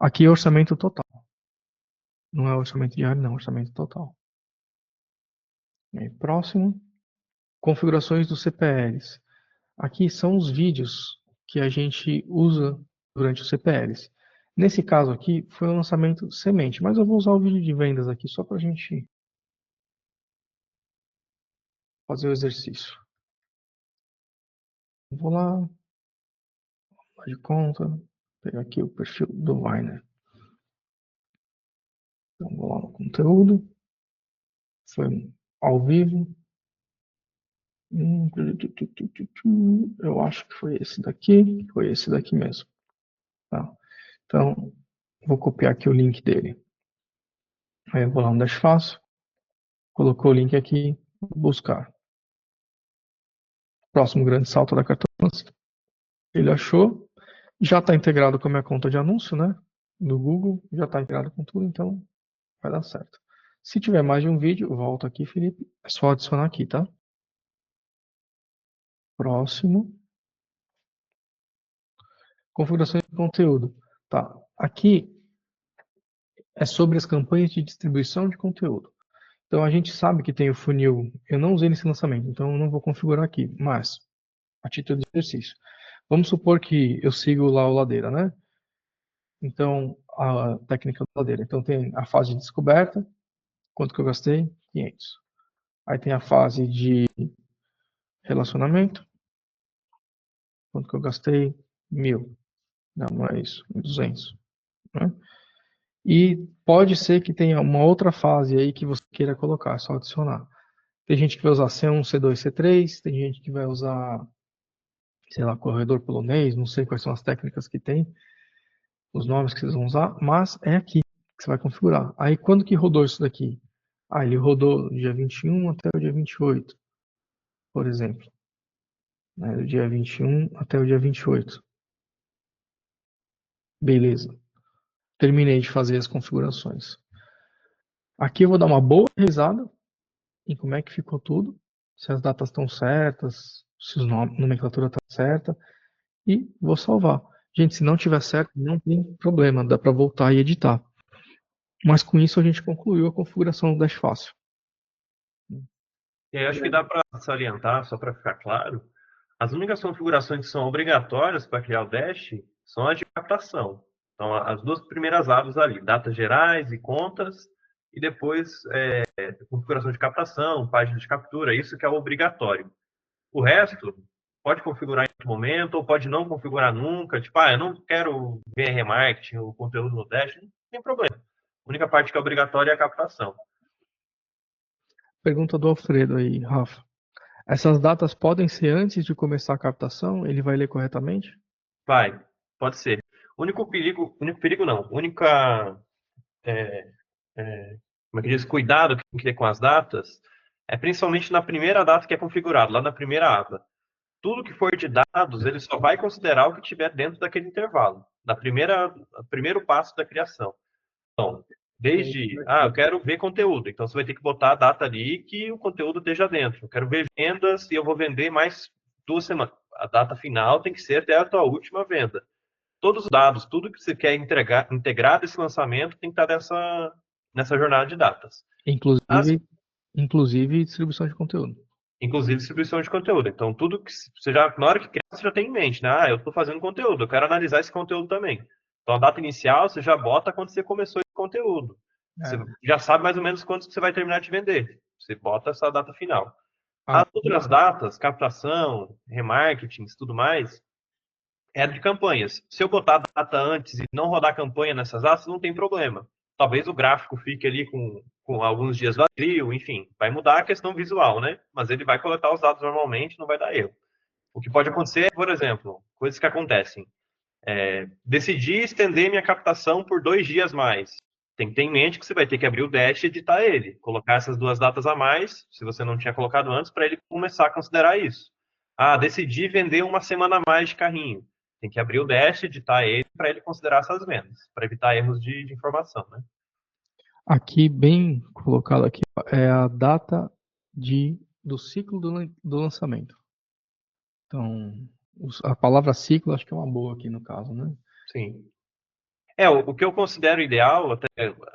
Aqui é orçamento total. Não é orçamento diário, não, é orçamento total. E aí, próximo, configurações dos CPLs. Aqui são os vídeos que a gente usa durante os CPLs. Nesse caso aqui, foi um lançamento semente, mas eu vou usar o vídeo de vendas aqui só para a gente fazer o exercício. Vou lá de conta, pegar aqui o perfil do Weiner. Então, vou lá no conteúdo, foi ao vivo. Eu acho que foi esse daqui mesmo. Tá? Então, vou copiar aqui o link dele. Aí eu vou lá no Dash Fácil, colocou o link aqui, buscar. Próximo grande salto da cartolância. Ele achou, já está integrado com a minha conta de anúncio, né? Do Google, já está integrado com tudo, então vai dar certo. Se tiver mais de um vídeo, volta aqui, Felipe. É só adicionar aqui, tá? Próximo. Configurações de conteúdo. Tá. Aqui é sobre as campanhas de distribuição de conteúdo. Então a gente sabe que tem o funil. Eu não usei nesse lançamento, então eu não vou configurar aqui. Mas, a título de exercício. Vamos supor que eu sigo lá o Ladeira, né? Então, a técnica do Ladeira. Então tem a fase de descoberta. Quanto que eu gastei? 500. Aí tem a fase de relacionamento. Quanto que eu gastei? 1.000. Não é isso. 200. Né? E pode ser que tenha uma outra fase aí que você queira colocar, só adicionar. Tem gente que vai usar C1, C2, C3, tem gente que vai usar, sei lá, corredor polonês, não sei quais são as técnicas que tem, os nomes que vocês vão usar, mas é aqui que você vai configurar. Aí quando que rodou isso daqui? Ele rodou do dia 21 até o dia 28, por exemplo. Né, do dia 21 até o dia 28. Beleza. Terminei de fazer as configurações. Aqui eu vou dar uma boa risada em como é que ficou tudo, se as datas estão certas, se a nomenclatura está certa, e vou salvar. Gente, se não tiver certo, não tem problema, dá para voltar e editar. Mas com isso a gente concluiu a configuração do Dash Fácil. E aí acho que dá para salientar, só para ficar claro, as únicas configurações que são obrigatórias para criar o Dash são as de captação. Então, as duas primeiras abas ali, datas gerais e contas, e depois configuração de captação, página de captura, isso que é obrigatório. O resto, pode configurar em outro momento, ou pode não configurar nunca. Tipo, eu não quero ver remarketing, o conteúdo no Dash, não tem problema. A única parte que é obrigatória é a captação. Pergunta do Alfredo aí, Rafa. Essas datas podem ser antes de começar a captação? Ele vai ler corretamente? Vai, pode ser. Único perigo não. Única, como é que diz, cuidado que tem que ter com as datas é principalmente na primeira data que é configurado, lá na primeira aba. Tudo que for de dados, ele só vai considerar o que tiver dentro daquele intervalo, primeiro passo da criação. Então, desde, eu quero ver conteúdo, então você vai ter que botar a data ali que o conteúdo esteja dentro. Eu quero ver vendas e eu vou vender mais 2 semanas. A data final tem que ser até a tua última venda. todos os dados, tudo que você quer integrar desse lançamento tem que estar nessa jornada de datas. Inclusive distribuição de conteúdo. Inclusive distribuição de conteúdo. Então, tudo que você já, na hora que criar, você já tem em mente, né? Eu estou fazendo conteúdo, eu quero analisar esse conteúdo também. Então, a data inicial, você já bota quando você começou esse conteúdo. Você já sabe mais ou menos quando você vai terminar de vender. Você bota essa data final. As outras datas, captação, remarketing, tudo mais, é de campanhas. Se eu botar a data antes e não rodar campanha nessas datas, não tem problema. Talvez o gráfico fique ali com alguns dias vazio, enfim, vai mudar a questão visual, né? Mas ele vai coletar os dados normalmente, não vai dar erro. O que pode acontecer é, por exemplo, coisas que acontecem. Decidi estender minha captação por 2 dias mais. Tem que ter em mente que você vai ter que abrir o Dash e editar ele. Colocar essas 2 datas a mais, se você não tinha colocado antes, para ele começar a considerar isso. Decidi vender 1 semana a mais de carrinho. Tem que abrir o Dash, editar ele, para ele considerar essas vendas, para evitar erros de informação, né? Aqui, bem colocado aqui, é a data do ciclo do lançamento. Então, a palavra ciclo acho que é uma boa aqui no caso, né? Sim. O que eu considero ideal, até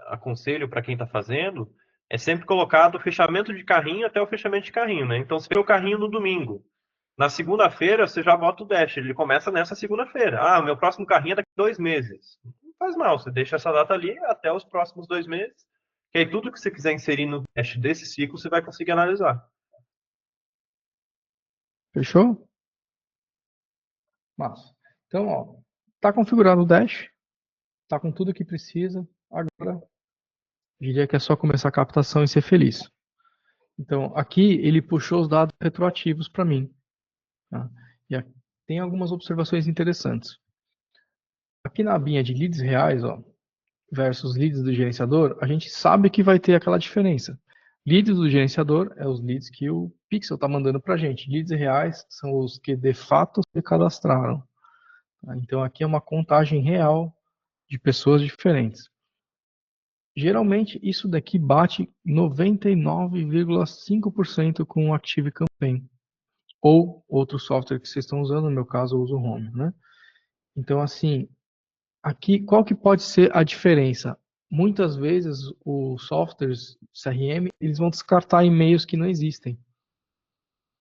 aconselho para quem está fazendo, é sempre colocar do fechamento de carrinho até o fechamento de carrinho, né? Então, você pega o carrinho no domingo. Na segunda-feira, você já bota o dash. Ele começa nessa segunda-feira. O meu próximo carrinho é daqui a 2 meses. Não faz mal, você deixa essa data ali até os próximos 2 meses. Que aí tudo que você quiser inserir no dash desse ciclo, você vai conseguir analisar. Fechou? Massa. Então, ó, tá configurado o Dash, tá com tudo que precisa. Agora, diria que é só começar a captação e ser feliz. Então, aqui ele puxou os dados retroativos para mim. Tá? E aqui tem algumas observações interessantes. Aqui na abinha de leads reais, ó, versus leads do gerenciador, a gente sabe que vai ter aquela diferença. Leads do gerenciador é os leads que o Pixel está mandando para a gente. Leads reais são os que de fato se cadastraram. Tá? Então aqui é uma contagem real de pessoas diferentes. Geralmente isso daqui bate 99,5% com o Active Campaign ou outro software que vocês estão usando, no meu caso eu uso o Home, né? Então assim, aqui qual que pode ser a diferença? Muitas vezes os softwares CRM, eles vão descartar e-mails que não existem.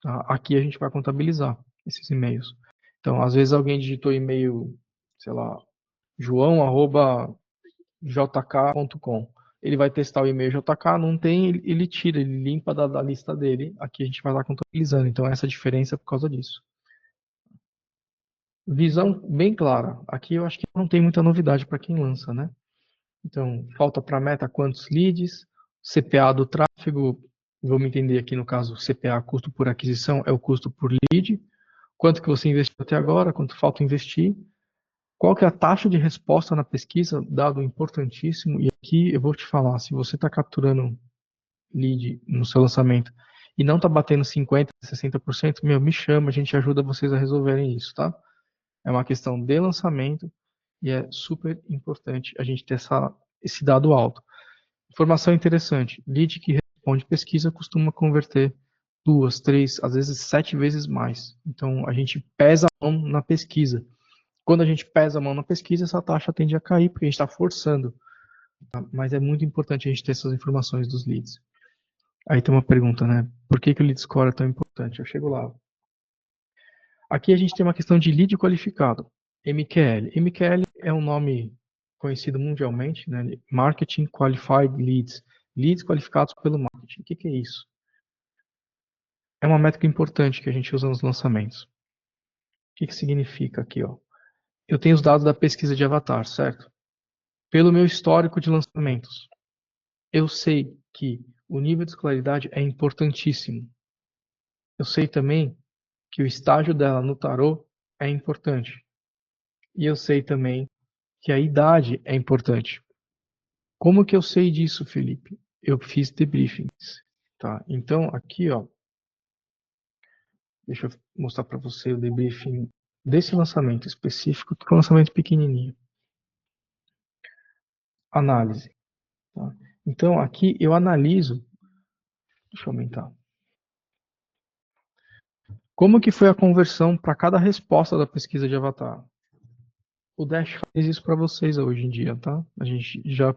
Tá? Aqui a gente vai contabilizar esses e-mails. Então, às vezes alguém digitou e-mail, sei lá, joão@jk.com. Ele vai testar o e-mail JK, não tem, ele tira, ele limpa da lista dele. Aqui a gente vai lá contabilizando. Então, essa diferença é por causa disso. Visão bem clara. Aqui eu acho que não tem muita novidade para quem lança, né? Então, falta para a meta quantos leads, CPA do tráfego, vamos entender aqui no caso, CPA, custo por aquisição, é o custo por lead. Quanto que você investiu até agora, quanto falta investir. Qual que é a taxa de resposta na pesquisa, dado importantíssimo. E aqui eu vou te falar, se você está capturando lead no seu lançamento e não está batendo 50%, 60%, me chama, a gente ajuda vocês a resolverem isso, tá? É uma questão de lançamento e é super importante a gente ter esse dado alto. Informação interessante, lead que responde pesquisa costuma converter 2, 3, às vezes 7 vezes mais. Então a gente pesa a mão na pesquisa. Quando a gente pesa a mão na pesquisa, essa taxa tende a cair, porque a gente está forçando. Tá? Mas é muito importante a gente ter essas informações dos leads. Aí tem uma pergunta, né? Por que o lead score é tão importante? Eu chego lá. Aqui a gente tem uma questão de lead qualificado, MQL. MQL é um nome conhecido mundialmente, né? Marketing Qualified Leads. Leads qualificados pelo marketing. O que é isso? É uma métrica importante que a gente usa nos lançamentos. O que significa aqui, ó? Eu tenho os dados da pesquisa de avatar, certo? Pelo meu histórico de lançamentos, eu sei que o nível de escolaridade é importantíssimo. Eu sei também que o estágio dela no tarô é importante. E eu sei também que a idade é importante. Como que eu sei disso, Felipe? Eu fiz debriefings, tá? Então, aqui, ó, deixa eu mostrar para você o debriefing desse lançamento específico, que é um lançamento pequenininho. Análise. Tá? Então, aqui eu analiso. Deixa eu aumentar. Como que foi a conversão para cada resposta da pesquisa de avatar? O Dash faz isso para vocês hoje em dia, tá? A gente já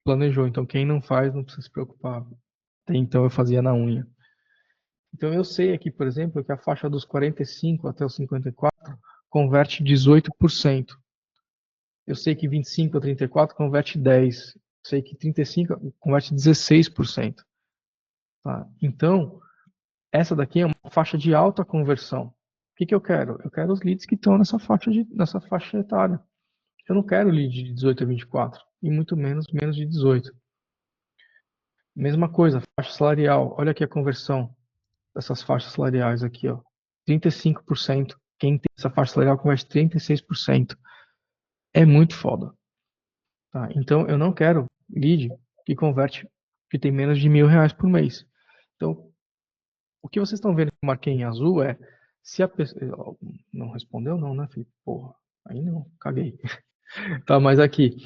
planejou, então quem não faz não precisa se preocupar. Até então eu fazia na unha. Então eu sei aqui, por exemplo, que a faixa dos 45 até os 54 converte 18%. Eu sei que 25 a 34 converte 10%. Eu sei que 35 converte 16%. Tá? Então, essa daqui é uma faixa de alta conversão. O que eu quero? Eu quero os leads que estão nessa faixa etária. Eu não quero lead de 18 a 24, e muito menos de 18. Mesma coisa, faixa salarial. Olha aqui a conversão dessas faixas salariais aqui, ó. 35%. Quem tem essa faixa salarial converte 36%. É muito foda. Tá? Então, eu não quero lead que converte, que tem menos de R$ 1.000 por mês. Então, o que vocês estão vendo que eu marquei em azul é se a pessoa... Não respondeu não, né, Felipe? Porra, aí não, caguei. Tá, mas aqui,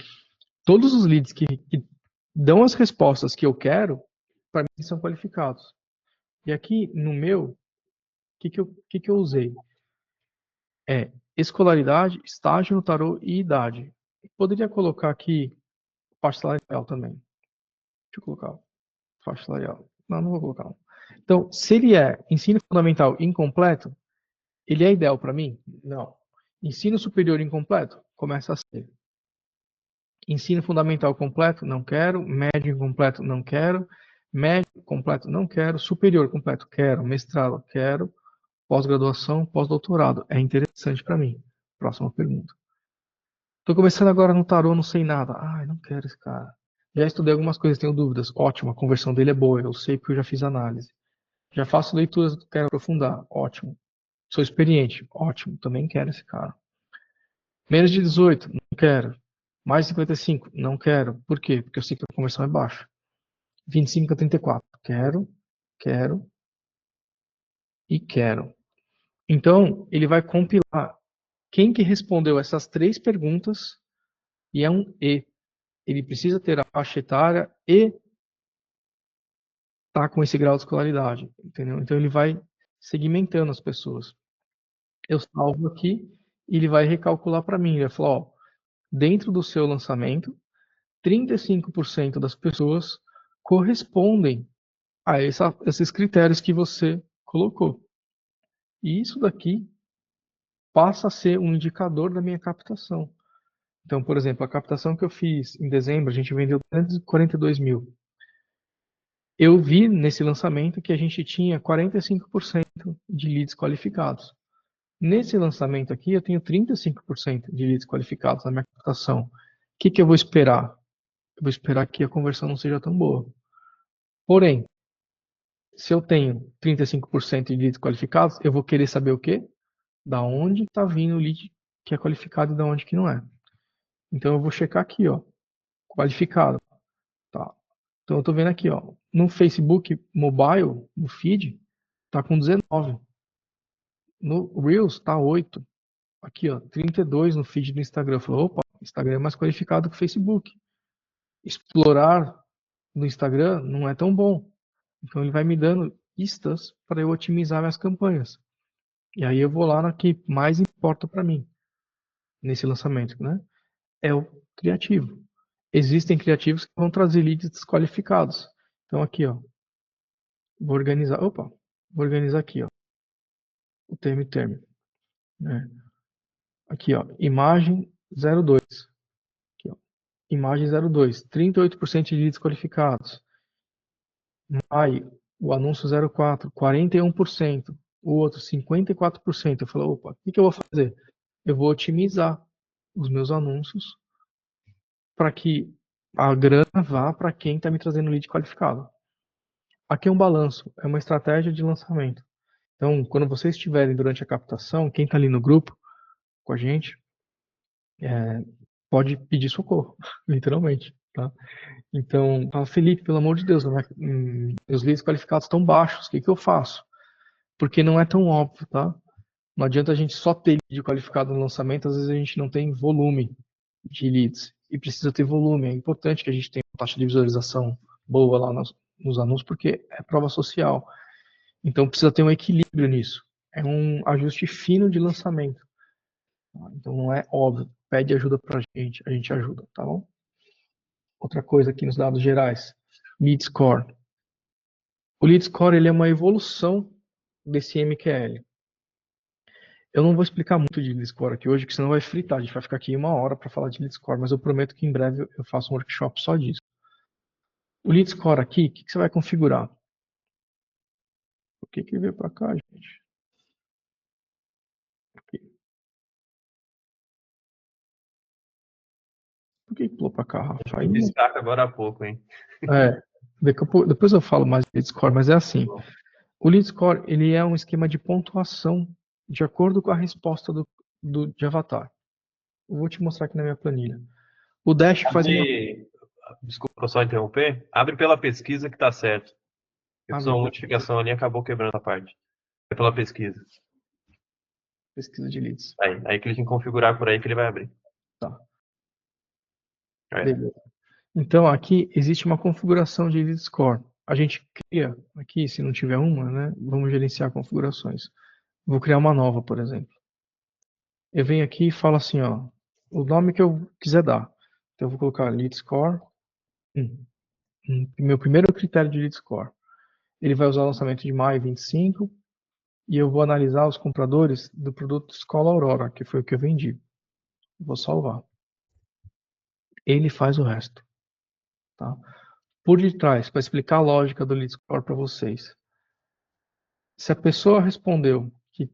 todos os leads que dão as respostas que eu quero, para mim são qualificados. E aqui no meu, o que eu usei? Escolaridade, estágio no tarô e idade. Poderia colocar aqui faixa salarial também. Deixa eu colocar faixa salarial. Não vou colocar. Então, se ele é ensino fundamental incompleto, ele é ideal para mim? Não. Ensino superior incompleto? Começa a ser. Ensino fundamental completo? Não quero. Médio incompleto? Não quero. Médio completo? Não quero. Superior completo? Quero. Mestrado? Quero. Pós-graduação? Pós-doutorado? É interessante para mim. Próxima pergunta. Estou começando agora no tarô, não sei nada. Ai, não quero esse cara. Já estudei algumas coisas, tenho dúvidas. Ótimo, a conversão dele é boa, eu sei porque eu já fiz análise. Já faço leituras, quero aprofundar. Ótimo. Sou experiente. Ótimo, também quero esse cara. Menos de 18, não quero. Mais de 55, não quero. Por quê? Porque eu sei que a conversão é baixa. 25 a 34, quero e quero. Então, ele vai compilar quem que respondeu essas 3 perguntas e é um E. Ele precisa ter a faixa etária e tá com esse grau de escolaridade, entendeu? Então ele vai segmentando as pessoas. Eu salvo aqui e ele vai recalcular para mim. Ele vai falar, ó, dentro do seu lançamento, 35% das pessoas correspondem a esses critérios que você colocou. E isso daqui passa a ser um indicador da minha captação. Então, por exemplo, a captação que eu fiz em dezembro, a gente vendeu 242 mil. Eu vi nesse lançamento que a gente tinha 45% de leads qualificados. Nesse lançamento aqui, eu tenho 35% de leads qualificados na minha captação. O que eu vou esperar? Eu vou esperar que a conversão não seja tão boa. Porém, se eu tenho 35% de leads qualificados, eu vou querer saber o quê? Da onde está vindo o lead que é qualificado e da onde que não é. Então eu vou checar aqui, ó, qualificado. Tá. Então eu estou vendo aqui, ó, no Facebook Mobile, no feed, tá com 19. No Reels tá 8. Aqui, ó, 32 no feed do Instagram. Falou, opa, Instagram é mais qualificado que o Facebook. Explorar no Instagram não é tão bom. Então ele vai me dando pistas para eu otimizar minhas campanhas. E aí eu vou lá na que mais importa para mim nesse lançamento, né? É o criativo. Existem criativos que vão trazer leads desqualificados. Então aqui, ó, vou organizar aqui, ó, o termo, né? Aqui, ó, imagem 02. Aqui, ó, imagem 02, 38% de leads qualificados. Maio, o anúncio 04, 41%. O outro, 54%. Eu falei, opa, o que eu vou fazer? Eu vou otimizar os meus anúncios para que a grana vá para quem está me trazendo lead qualificado. Aqui é um balanço, é uma estratégia de lançamento. Então, quando vocês estiverem durante a captação, quem está ali no grupo com a gente, pode pedir socorro, literalmente, tá? Então, fala, Felipe, pelo amor de Deus, meus leads qualificados estão baixos, o que eu faço? Porque não é tão óbvio, tá? Não adianta a gente só ter lead qualificado no lançamento, às vezes a gente não tem volume de leads e precisa ter volume. É importante que a gente tenha uma taxa de visualização boa lá nos anúncios, porque é prova social. Então precisa ter um equilíbrio nisso. É um ajuste fino de lançamento. Tá? Então não é óbvio. Pede ajuda pra gente, a gente ajuda, tá bom? Outra coisa aqui nos dados gerais, lead score. O lead score ele é uma evolução desse MQL. Eu não vou explicar muito de lead score aqui hoje, porque senão vai fritar. A gente vai ficar aqui 1 hora para falar de lead score, mas eu prometo que em breve eu faço um workshop só disso. O lead score aqui, o que você vai configurar? Por que que veio para cá, gente? Aqui. Por que pulou para cá, Rafa? Aí, Destaca agora há pouco, hein? depois eu falo mais de lead score, mas é assim. O lead score ele é um esquema de pontuação de acordo com a resposta de avatar. Eu vou te mostrar aqui na minha planilha. O Dash faz uma... Desculpa só interromper. Abre pela pesquisa que tá certo. Eu fiz Abre uma pela modificação ali e acabou quebrando a parte. É pela pesquisa. pesquisa de leads. Aí clica em configurar por aí que ele vai abrir. Tá. É. Beleza. Então aqui existe uma configuração de lead score. A gente cria aqui, se não tiver uma, né? Vamos gerenciar configurações. Vou criar uma nova, por exemplo. Eu venho aqui e falo assim, ó, o nome que eu quiser dar. Então eu vou colocar lead score. Meu primeiro critério de lead score. Ele vai usar o lançamento de maio 25 e eu vou analisar os compradores do produto Escola Aurora, que foi o que eu vendi. Vou salvar. Ele faz o resto, tá? Por detrás, para explicar a lógica do lead score para vocês. Se a pessoa respondeu que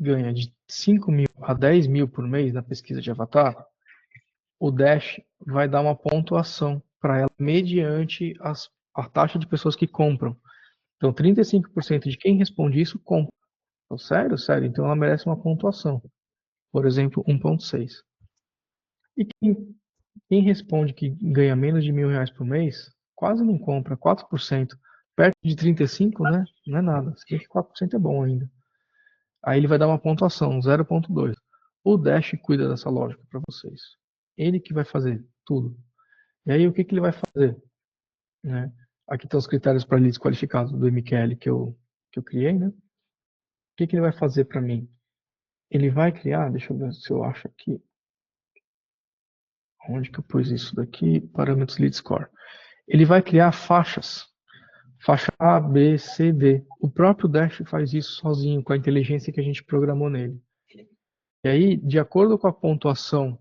ganha de 5 mil a 10 mil por mês na pesquisa de avatar, o Dash vai dar uma pontuação para ela mediante a taxa de pessoas que compram. Então, 35% de quem responde isso compra. Então, sério? Sério. Então, ela merece uma pontuação. Por exemplo, 1,6. E quem responde que ganha menos de R$ 1.000 por mês, quase não compra, 4%. Perto de 35%, né? Não é nada. Se bem que 4% é bom ainda. Aí ele vai dar uma pontuação, 0,2. O Dash cuida dessa lógica para vocês. Ele que vai fazer tudo. E aí o que ele vai fazer? Né? Aqui estão os critérios para leads qualificados do MQL que eu criei. Né? O que ele vai fazer para mim? Ele vai criar, deixa eu ver se eu acho aqui. Onde que eu pus isso daqui? Parâmetros lead score. Ele vai criar faixas. Faixa A, B, C, D. O próprio Dash faz isso sozinho, com a inteligência que a gente programou nele. E aí, de acordo com a pontuação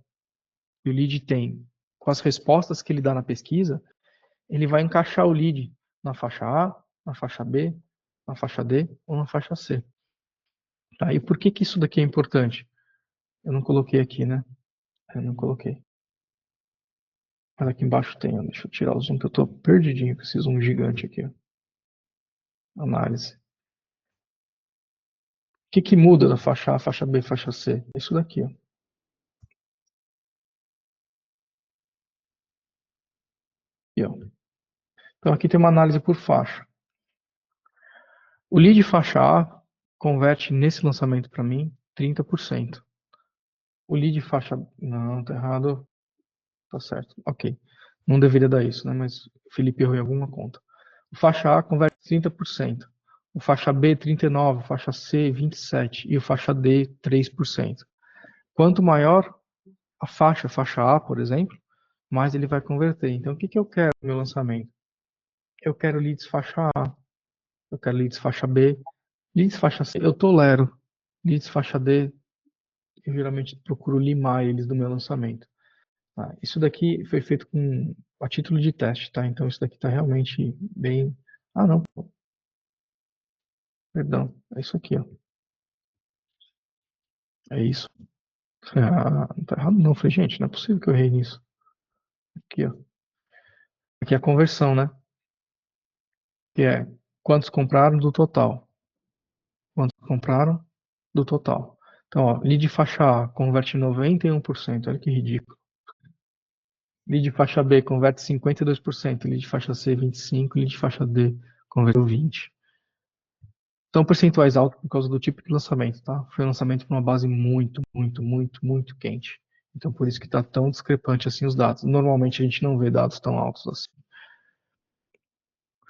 que o lead tem, com as respostas que ele dá na pesquisa, ele vai encaixar o lead na faixa A, na faixa B, na faixa D ou na faixa C. Tá? E por que que isso daqui é importante? Eu não coloquei aqui, né? Eu não coloquei. Mas aqui embaixo tem, ó. Deixa eu tirar o zoom que eu tô perdidinho com esse zoom gigante aqui, ó. Análise. O que que muda da faixa A, faixa B, faixa C? É isso daqui, ó. Aqui, ó. Então aqui tem uma análise por faixa. O lead faixa A converte nesse lançamento para mim 30%. O lead faixa... Não, tá errado. Tá certo. Ok. Não deveria dar isso, né? Mas o Felipe errou em alguma conta. O faixa A converte 30%. O faixa B, 39%. O faixa C, 27%. E o faixa D, 3%. Quanto maior a faixa A, por exemplo, mais ele vai converter. Então, o que que eu quero no meu lançamento? Eu quero leads faixa A. Eu quero leads faixa B. Leads faixa C, eu tolero. Leads faixa D, eu geralmente procuro limar eles do meu lançamento. Tá? Isso daqui foi feito a título de teste, tá? Então isso daqui tá realmente bem... Ah, não. Perdão. É isso aqui, ó. É isso. Ah, não tá errado não. Eu falei, gente, não é possível que eu errei nisso. Aqui, ó. Aqui é a conversão, né? Que é quantos compraram do total. Quantos compraram do total. Então, ó, lead faixa A converte 91%. Olha que ridículo. Lead faixa B converte 52%. Lead faixa C, 25%. Lead faixa D converteu 20%. São percentuais altos por causa do tipo de lançamento, tá? Foi um lançamento para uma base muito, muito, muito, muito quente. Então, por isso que está tão discrepante assim os dados. Normalmente a gente não vê dados tão altos assim.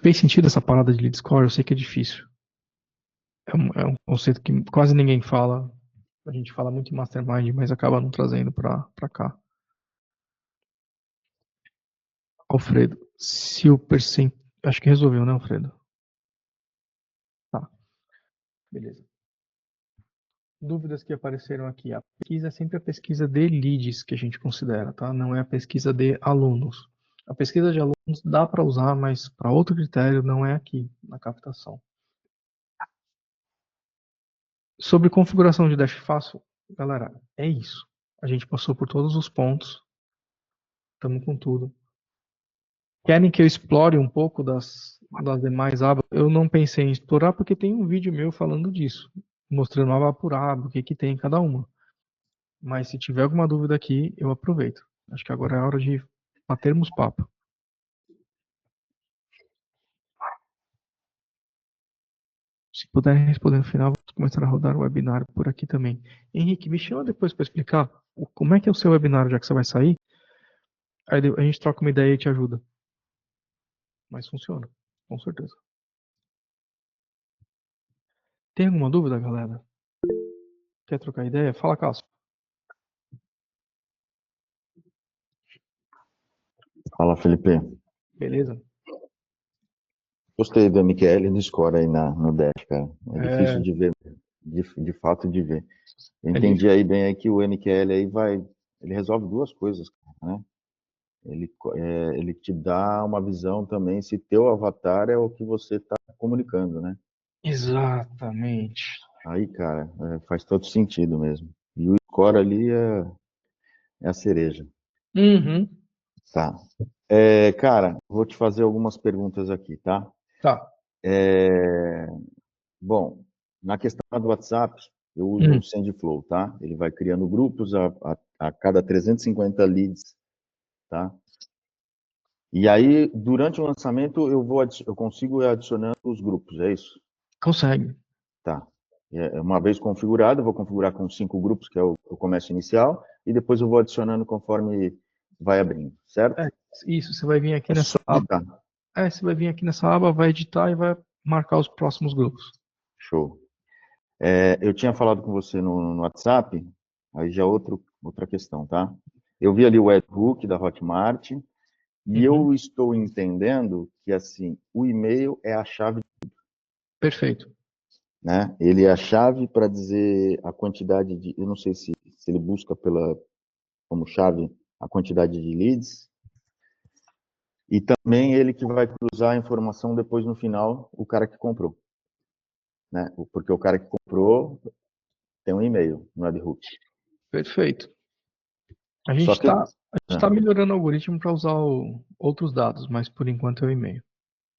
Fez sentido essa parada de lead score? Eu sei que é difícil. É um conceito que quase ninguém fala. A gente fala muito em mastermind, mas acaba não trazendo pra cá. Alfredo, se o percentual. Acho que resolveu, né, Alfredo? Tá, beleza. Dúvidas que apareceram aqui. A pesquisa é sempre a pesquisa de leads que a gente considera, tá? Não é a pesquisa de alunos. A pesquisa de alunos dá para usar, mas para outro critério não é aqui, na captação. Sobre configuração de Dash fácil, galera, é isso. A gente passou por todos os pontos. Estamos com tudo. Querem que eu explore um pouco das demais abas? Eu não pensei em explorar porque tem um vídeo meu falando disso, mostrando aba por aba, o que que tem em cada uma. Mas se tiver alguma dúvida aqui, eu aproveito. Acho que agora é a hora de batermos papo. Se puderem responder no final, vamos começar a rodar o webinário por aqui também. Henrique, me chama depois para explicar como é que é o seu webinário, já que você vai sair. Aí a gente troca uma ideia e te ajuda. Mas funciona, com certeza. Tem alguma dúvida, galera? Quer trocar ideia? Fala, Cássio. Fala, Felipe. Beleza? Gostei do MQL e do Score aí no Dash, cara. É difícil É, de ver, de fato de ver. Eu ele, entendi aí bem aí que o MQL aí ele resolve duas coisas, cara, né? Ele te dá uma visão também se teu avatar é o que você está comunicando, né? exatamente. Aí, cara, faz todo sentido mesmo. E o Score ali é a cereja. Uhum. Tá. Cara, vou te fazer algumas perguntas aqui, tá? Tá. Bom, na questão do WhatsApp, eu uso Hum, o SendFlow, tá? Ele vai criando grupos a cada 350 leads, tá? E aí, durante o lançamento, eu consigo ir adicionando os grupos, é isso? consegue. Tá. Uma vez configurado, eu vou configurar com 5 grupos, que é o comércio inicial, e depois eu vou adicionando conforme vai abrindo, certo? É, isso, você vai vir aqui É nessa só aba. editar. Você vai vir aqui nessa aba, vai editar e vai marcar os próximos grupos. Show. Eu tinha falado com você no WhatsApp, aí já outra questão, tá? Eu vi ali o webhook da Hotmart, e Uhum. eu estou entendendo que, assim, o e-mail é a chave, Perfeito. né? Ele é a chave para dizer a quantidade de, eu não sei se ele busca como chave a quantidade de leads, e também ele que vai cruzar a informação depois no final, o cara que comprou, né? Porque o cara que comprou tem um e-mail no webhook. Perfeito. A gente Só que, está melhorando o algoritmo para usar outros dados, mas por enquanto é o e-mail.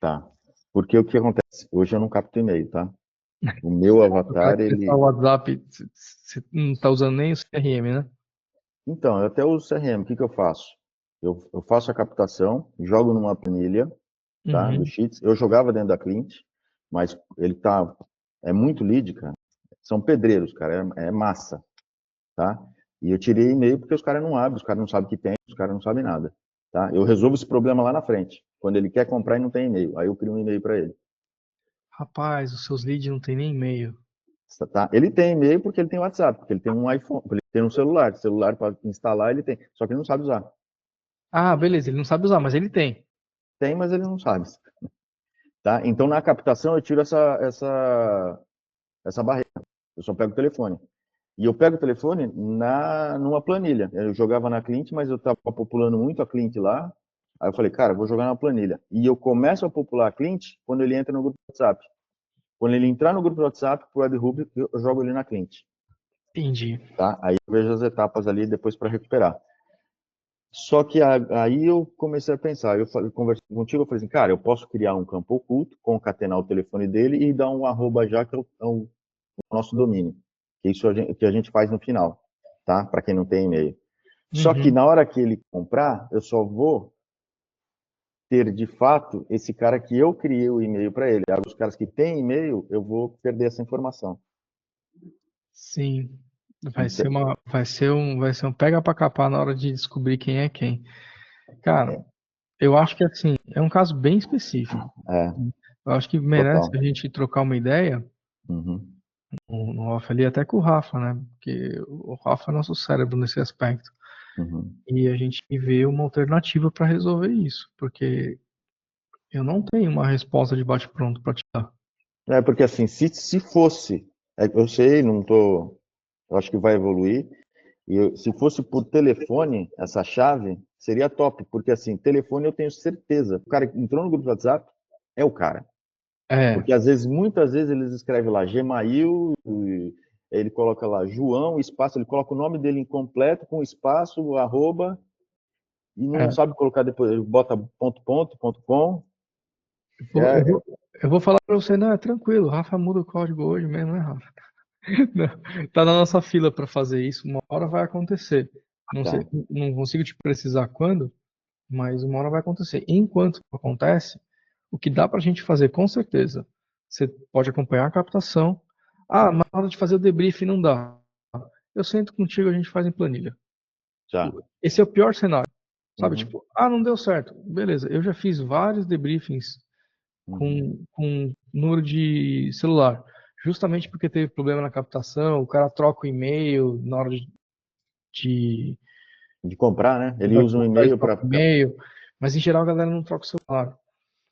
tá. Porque o que acontece? Hoje eu não capto e-mail, tá? O meu No caso avatar, de testar o WhatsApp, você não está usando nem o CRM, né? Então, eu até uso CRM. O que eu faço? Eu faço a captação, jogo numa planilha, tá? Do Uhum. Sheets. Eu jogava dentro da Clint, mas é muito lead, cara. São pedreiros, cara. É massa, tá? E eu tirei e-mail porque os caras não abrem, os caras não sabem que tem, os caras não sabem nada, tá? Eu resolvo esse problema lá na frente. Quando ele quer comprar e não tem e-mail, aí eu crio um e-mail para ele. Rapaz, os seus leads não tem nem e-mail. Tá? Ele tem e-mail porque ele tem WhatsApp, porque ele tem um iPhone, porque ele tem um celular para instalar ele tem, só que ele não sabe usar. Ah, beleza, ele não sabe usar, mas ele tem. Tem, mas ele não sabe, tá? Então na captação eu tiro essa barreira. Eu só pego o telefone. E eu pego o telefone numa planilha. Eu jogava na Clint, mas eu estava populando muito a Clint lá. Aí eu falei, cara, vou jogar na planilha. E eu começo a popular a Clint quando ele entra no grupo do WhatsApp. Quando ele entrar no grupo do WhatsApp, pro webhub, eu jogo ele na Clint. Entendi. Tá? Aí eu vejo as etapas ali depois para recuperar. Só que aí eu comecei a pensar, conversei contigo, eu falei assim, cara, eu posso criar um campo oculto, concatenar o telefone dele e dar um arroba já, que é o nosso domínio. Que isso que a gente faz no final, tá? Para quem não tem e-mail. Só que Uhum. na hora que ele comprar, eu só vou ter de fato esse cara que eu criei o e-mail para ele. Os caras que têm e-mail, eu vou perder essa informação. Sim. Então, Vai ser um pega pra capar na hora de descobrir quem é quem. Cara, eu acho que assim, é um caso bem específico. é, Eu acho que merece total. a gente trocar uma ideia Uhum. no off ali, até com o Rafa, né? Porque o Rafa é nosso cérebro nesse aspecto. Uhum. E a gente vê uma alternativa para resolver isso, porque eu não tenho uma resposta de bate-pronto para te dar. É, porque assim, se fosse, eu sei, não tô, eu acho que vai evoluir, se fosse por telefone, essa chave, seria top, porque assim, telefone eu tenho certeza, o cara que entrou no grupo do WhatsApp é o cara. É, Porque às vezes, muitas vezes eles escrevem lá Gmail, e ele coloca lá João, espaço, ele coloca o nome dele incompleto, com espaço, arroba, e não é. sabe colocar depois, ele bota ponto, ponto, ponto com. Eu vou, eu É, vou, eu vou falar para você, não, é tranquilo, o Rafa muda o código hoje mesmo, né, Rafa? Não, tá na nossa fila para fazer isso, uma hora vai acontecer. Não sei, tá, não consigo te precisar quando, mas uma hora vai acontecer. Enquanto acontece, o que dá para a gente fazer com certeza, você pode acompanhar a captação. Ah, mas na hora de fazer o debrief não dá. Eu sento contigo, a gente faz em planilha. já. Tipo, esse é o pior cenário, sabe? Uhum, Tipo, ah, não deu certo. Beleza, eu já fiz vários debriefings uhum. com número de celular, justamente porque teve problema na captação, o cara troca o e-mail na hora de De comprar, né? Ele vai usa um comprar, ele e-mail troca para. o e-mail, mas em geral a galera não troca o celular.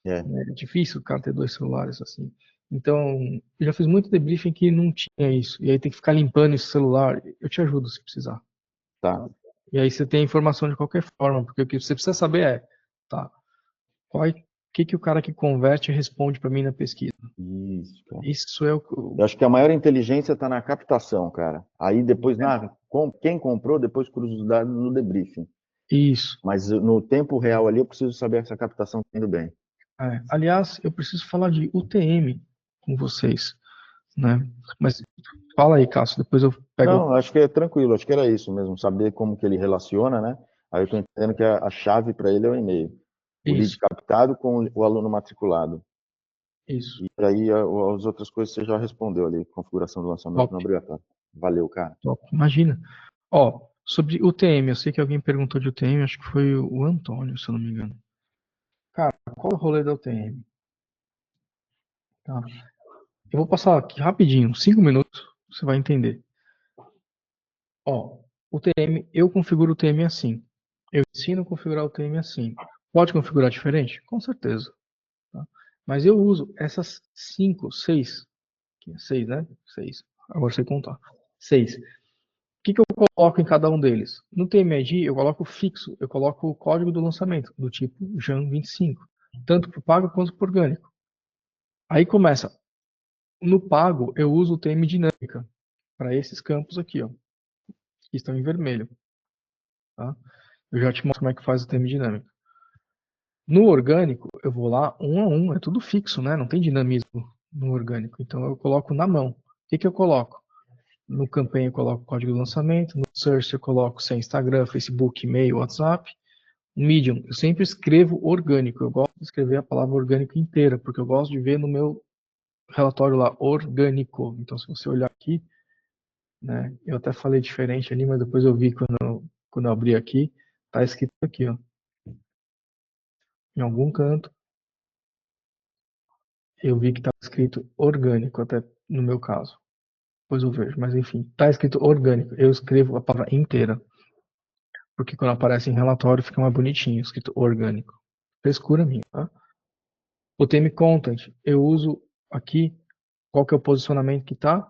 É, Né? É difícil o cara ter dois celulares assim. Então, eu já fiz muito debriefing que não tinha isso. E aí tem que ficar limpando esse celular. Eu te ajudo se precisar. tá. Tá? E aí você tem a informação de qualquer forma, porque o que você precisa saber é, tá, que o cara que converte responde para mim na pesquisa. Isso, cara. Isso é Eu acho que a maior inteligência está na captação, cara. Aí depois, quem comprou, depois cruza os dados no debriefing. isso. Mas no tempo real ali, eu preciso saber se a captação está indo bem. É. Aliás, eu preciso falar de UTM com vocês, né? Mas fala aí, Cássio, depois eu pego. Não, acho que é tranquilo, acho que era isso mesmo, saber como que ele relaciona, né? Aí eu estou entendendo que a chave para ele é o e-mail. O lead Isso, captado com o aluno matriculado. isso. E aí as outras coisas você já respondeu ali, configuração do lançamento Top, não obrigatório. Valeu, cara. top. Imagina. Ó, sobre UTM, eu sei que alguém perguntou de UTM, acho que foi o Antônio, se eu não me engano. Cara, qual é o rolê da UTM? Tá? Eu vou passar aqui rapidinho, 5 minutos, você vai entender. Ó, UTM, eu configuro o UTM assim. Eu ensino a configurar o UTM assim. Pode configurar diferente? Com certeza. Tá? Mas eu uso essas 5, 6, 6, né? 6. Agora você contar. 6. O que eu coloco em cada um deles? No TMID, eu coloco fixo, eu coloco o código do lançamento, do tipo JAN25, tanto para o pago quanto para o orgânico. Aí começa. No pago, eu uso o TM dinâmica para esses campos aqui, ó, que estão em vermelho. Tá? Eu já te mostro como é que faz o TM dinâmica. No orgânico, eu vou lá um a um, é tudo fixo, né? Não tem dinamismo no orgânico. Então eu coloco na mão. O que eu coloco? No campanha eu coloco o código de lançamento, no search eu coloco se é Instagram, Facebook, e-mail, WhatsApp. No Medium, eu sempre escrevo orgânico. Eu gosto de escrever a palavra orgânico inteira, porque eu gosto de ver no meu relatório lá, orgânico. Então se você olhar aqui, né? Eu até falei diferente ali, mas depois eu vi quando eu abri aqui, tá escrito aqui, ó. Em algum canto, eu vi que tá escrito orgânico, até no meu caso. Depois eu vejo, mas enfim, tá escrito orgânico. Eu escrevo a palavra inteira, porque quando aparece em relatório fica mais bonitinho, escrito orgânico. Frescura minha, tá? O theme content, eu uso aqui qual que é o posicionamento que tá,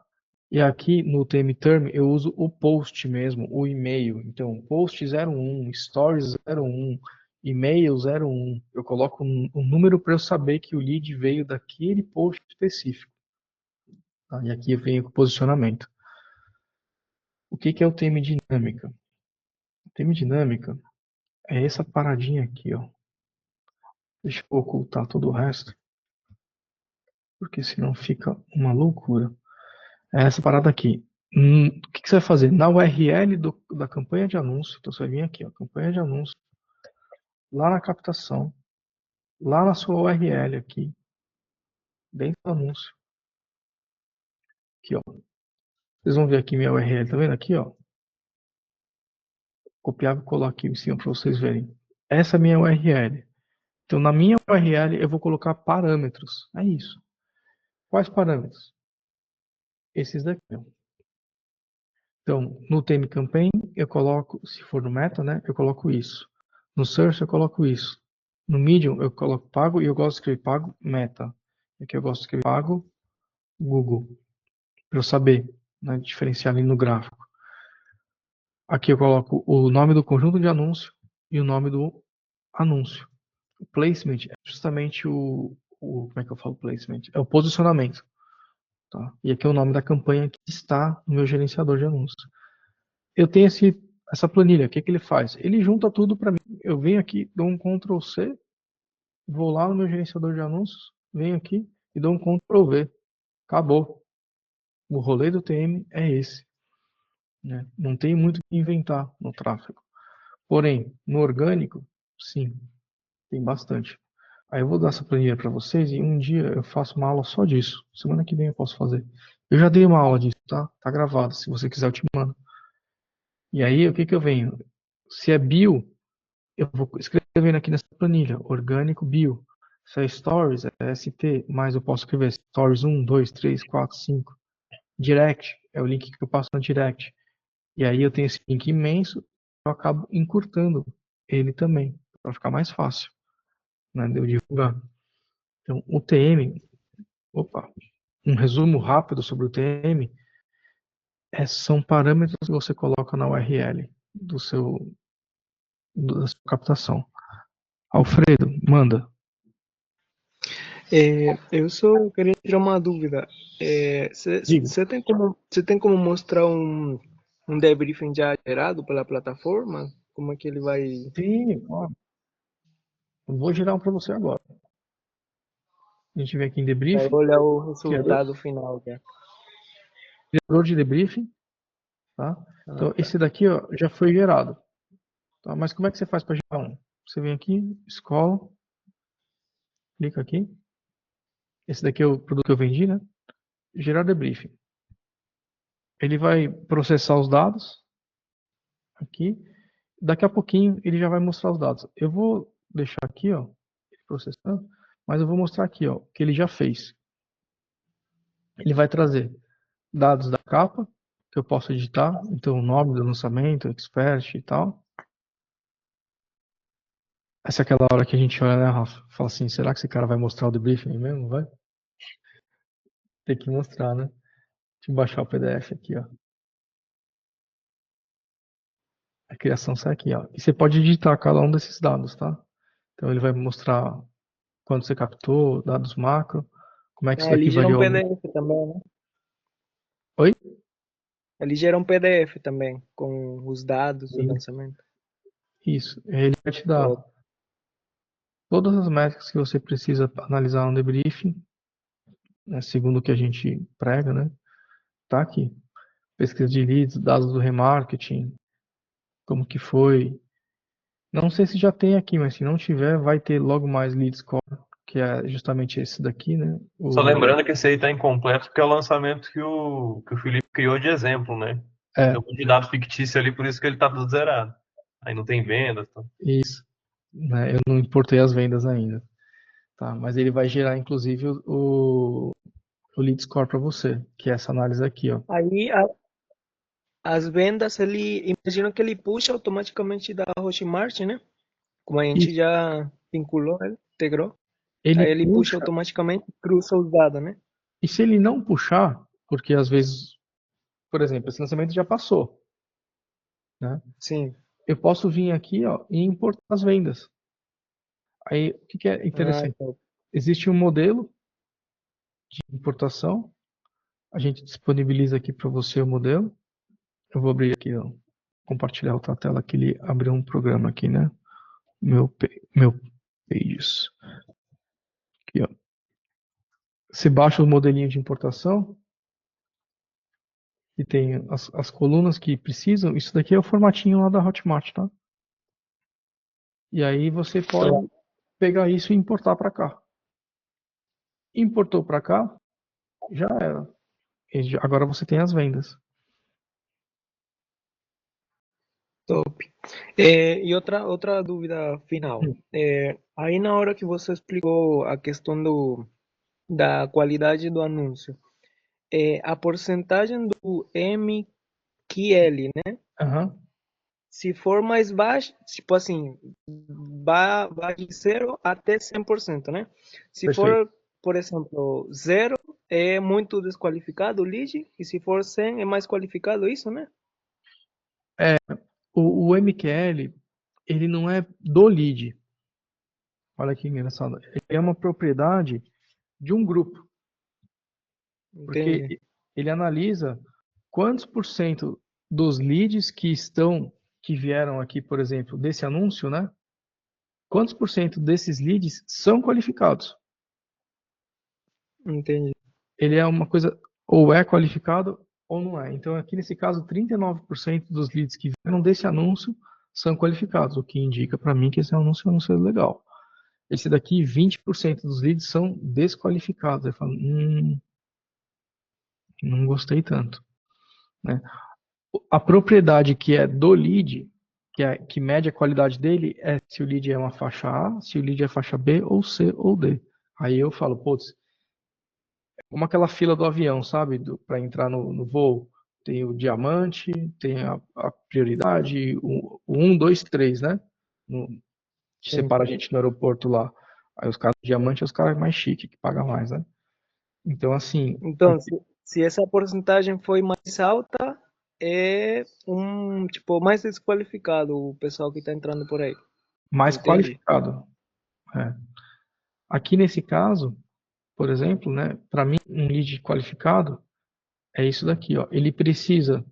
e aqui no theme term eu uso o post mesmo, o e-mail. Então, post 01, stories 01, e-mail 01. Eu coloco um número para eu saber que o lead veio daquele post específico. Tá? E aqui vem o posicionamento. O que é o theme dinâmica? O theme dinâmica é essa paradinha aqui, ó. Deixa eu ocultar todo o resto, porque senão fica uma loucura. É essa parada aqui. O que você vai fazer? Na URL da campanha de anúncio, então você vai vir aqui, ó, campanha de anúncio, lá na captação, lá na sua URL aqui, dentro do anúncio. Aqui, ó. Vocês vão ver aqui minha URL, tá vendo aqui, ó? Copiar e colar aqui em cima para vocês verem. Essa é a minha URL. Então, na minha URL, eu vou colocar parâmetros. É isso. Quais parâmetros? esses daqui, ó. Então, no Theme Campaign, eu coloco, se for no Meta, né, eu coloco isso. No Search, eu coloco isso. No Medium, eu coloco pago e eu gosto de escrever pago Meta. Aqui eu gosto de escrever pago Google, para eu saber, né, diferenciar ali no gráfico. Aqui eu coloco o nome do conjunto de anúncio e o nome do anúncio. O placement é justamente como é que eu falo placement? É o posicionamento. Tá? E aqui é o nome da campanha que está no meu gerenciador de anúncios. Eu tenho essa planilha. O que ele faz? Ele junta tudo para mim. Eu venho aqui, dou um Ctrl C, vou lá no meu gerenciador de anúncios, venho aqui e dou um Ctrl V. Acabou. O rolê do TM é esse. Né? Não tem muito o que inventar no tráfego. Porém, no orgânico, sim, tem bastante. Aí eu vou dar essa planilha para vocês e um dia eu faço uma aula só disso. Semana que vem eu posso fazer. Eu já dei uma aula disso, tá? Tá gravado. Se você quiser, eu te mando. E aí, o que que eu venho? Se é bio, eu vou escrevendo aqui nessa planilha, orgânico bio. Se é stories, é ST, mas eu posso escrever stories 1, 2, 3, 4, 5. Direct, é o link que eu passo na direct. E aí eu tenho esse link imenso, eu acabo encurtando ele também, para ficar mais fácil, né, de eu divulgar. Então, o TM, um resumo rápido sobre o TM, são parâmetros que você coloca na URL da sua captação. Alfredo, manda. Eu só queria tirar uma dúvida. Diga. Você tem como mostrar um debriefing já gerado pela plataforma? Como é que ele vai... Sim, ó, eu vou gerar um para você agora. A gente vem aqui em Vai debriefing, olhar o criador, resultado final já. criador de debriefing, tá? Então, Tá. esse daqui, ó, já foi gerado, tá? Mas como é que você faz para gerar um? Você vem aqui, escola, clica aqui. Esse daqui é o produto que eu vendi, né? Gerar debriefing. Ele vai processar os dados aqui. Daqui a pouquinho ele já vai mostrar os dados. Eu vou deixar aqui, ó, processando, mas eu vou mostrar aqui, ó, o que ele já fez. Ele vai trazer dados da capa, que eu posso editar, então o nome do lançamento, expert e tal. Essa é aquela hora que a gente olha, né, Rafa? Fala assim, será que esse cara vai mostrar o debriefing mesmo? Vai? Tem que mostrar, né? Deixa eu baixar o PDF aqui, ó. A criação sai aqui, ó. E você pode editar cada um desses dados, tá? Então ele vai mostrar quando você captou, dados macro, como é que isso daqui Ele gera um variou. PDF também, né? Oi? Ele gera um PDF também, com os dados do lançamento. Isso. Ele vai te dar Top. todas as métricas que você precisa analisar no debriefing, né, segundo o que a gente prega, né? Tá aqui. Pesquisa de leads, dados do remarketing, como que foi. Não sei se já tem aqui, mas se não tiver, vai ter logo mais lead score, que é justamente esse daqui, né? Só lembrando que esse aí tá incompleto porque é o lançamento que o Felipe criou de exemplo, né? É, Tem um dado fictício ali, por isso que ele tá tudo zerado. Aí não tem vendas. Tá? isso. Né, eu não importei as vendas ainda. Tá? Mas ele vai gerar, inclusive, o lead score para você, que é essa análise aqui, ó. Aí, as vendas, imagino que ele puxa automaticamente da Hotmart, né? Como a E gente já vinculou, ele integrou. ele Aí ele puxa puxa, automaticamente e cruza os dados, né? e se ele não puxar, porque às vezes, por exemplo, esse lançamento já passou, né? Sim. Eu posso vir aqui, ó, e importar as vendas. Aí, o que é interessante? Top. Existe um modelo de importação, a gente disponibiliza aqui para você o modelo. Eu vou abrir aqui, ó, compartilhar outra tela que ele abriu um programa aqui, né? Meu Pages. Aqui, ó. Você baixa o modelinho de importação e tem as colunas que precisam. Isso daqui é o formatinho lá da Hotmart, tá? E aí você pode pegar isso e importar para cá. Importou para cá, já era. Agora você tem as vendas. Top. E outra dúvida final. Aí na hora que você explicou a questão da qualidade do anúncio, a porcentagem do MQL, né? Aham. Se for mais baixo, tipo assim, vai de 0 até 100%, né? Se Perfeito. for, por exemplo, 0 é muito desqualificado o lead, e se for 100 é mais qualificado isso, né? O MQL, ele não é do lead. Olha que engraçado. Ele é uma propriedade de um grupo, Entendi. porque ele analisa quantos por cento dos leads que vieram aqui, por exemplo, desse anúncio, né? Quantos por cento desses leads são qualificados? Entendi. Ele é uma coisa, ou é qualificado ou não é. Então, aqui nesse caso, 39% dos leads que vieram desse anúncio são qualificados, o que indica para mim que esse anúncio é um anúncio legal. Esse daqui, 20% dos leads são desqualificados. Eu falo, não gostei tanto, né? A propriedade que é do lead, que mede a qualidade dele, é se o lead é uma faixa A, se o lead é faixa B, ou C, ou D. Aí eu falo, putz, como aquela fila do avião, sabe? Para entrar no voo. Tem o diamante, tem a prioridade, o 1, 2, 3, né? Que Sim. separa a gente no aeroporto lá. Aí os caras do diamante são os caras mais chiques, que pagam mais, né? Então, assim, Então, se essa porcentagem foi mais alta, é tipo, mais desqualificado o pessoal que está entrando por aí. mais Entendi. qualificado. É. Aqui nesse caso, por exemplo, né? Para mim, um lead qualificado é isso daqui, ó. Ele precisa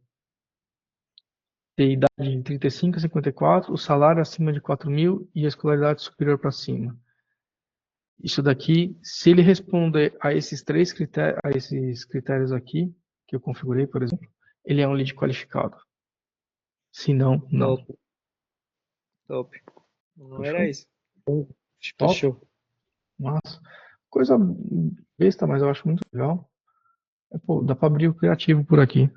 ter idade de 35 a 54, o salário acima de 4 mil e a escolaridade superior para cima. Isso daqui, se ele responder a esses critérios aqui, que eu configurei, por exemplo, ele é um lead qualificado. Se não, não. Top, top. Não era Fechou? isso. Top? Fechou. Massa. Coisa besta, mas eu acho muito legal. Pô, dá para abrir o criativo por aqui,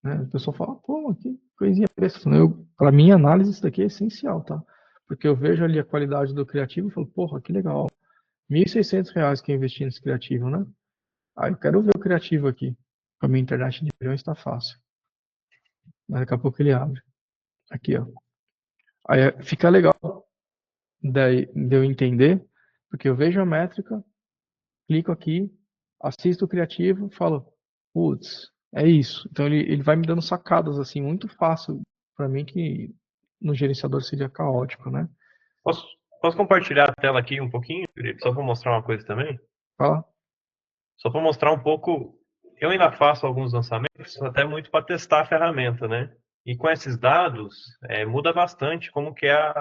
né? O pessoal fala, pô, que coisinha besta. Para mim, a análise isso daqui é essencial, tá? Porque eu vejo ali a qualidade do criativo e falo, porra, que legal. R$ 1.600 que eu investi nesse criativo, né? Aí eu quero ver o criativo aqui. Com a minha internet de milhões está fácil. Mas daqui a pouco ele abre. Aqui, ó. Aí fica legal de eu entender, porque eu vejo a métrica, clico aqui, assisto o criativo, falo, putz, é isso. Então ele vai me dando sacadas assim muito fácil para mim que no gerenciador seria caótico, né? Posso, posso compartilhar a tela aqui um pouquinho, Felipe? Só para mostrar uma coisa também? Fala. Só para mostrar um pouco. Eu ainda faço alguns lançamentos, até muito para testar a ferramenta, né? E com esses dados, muda bastante como que é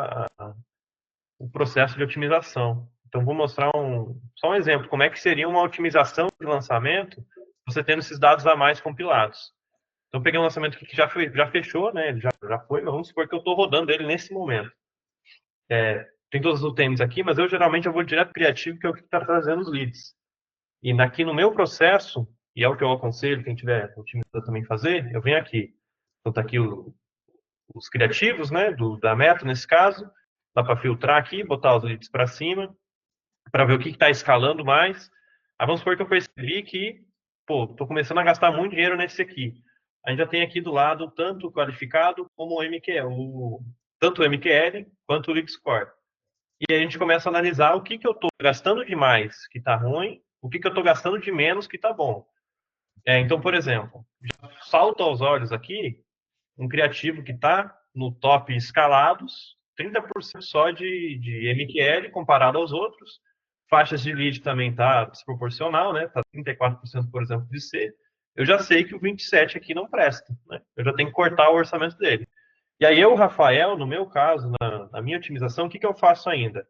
o processo de otimização. Então, vou mostrar só um exemplo, como é que seria uma otimização de lançamento, você tendo esses dados a mais compilados. Então, peguei um lançamento aqui que já fechou, né? Ele já foi, mas vamos supor que eu estou rodando ele nesse momento. Tem todos os temas aqui, mas eu geralmente vou direto criativo, que é o que está trazendo os leads. E aqui no meu processo, e é o que eu aconselho quem tiver otimizado também fazer, eu venho aqui. Então tá aqui os criativos, né, da meta nesse caso. Dá para filtrar aqui, botar os leads para cima, para ver o que está escalando mais. Aí vamos supor que eu percebi que, pô, estou começando a gastar muito dinheiro nesse aqui. A gente já tem aqui do lado tanto o qualificado como o MQL, tanto o MQL quanto o lead score. E aí a gente começa a analisar o que eu estou gastando demais que está ruim, o que eu estou gastando de menos que está bom. Então, por exemplo, salta aos olhos aqui um criativo que está no top escalados, 30% só de MQL comparado aos outros. Faixas de lead também está desproporcional, né? Está 34%, por exemplo, de C. Eu já sei que o 27 aqui não presta, né? Eu já tenho que cortar o orçamento dele. E aí eu, Rafael, no meu caso, na minha otimização, o que eu faço ainda?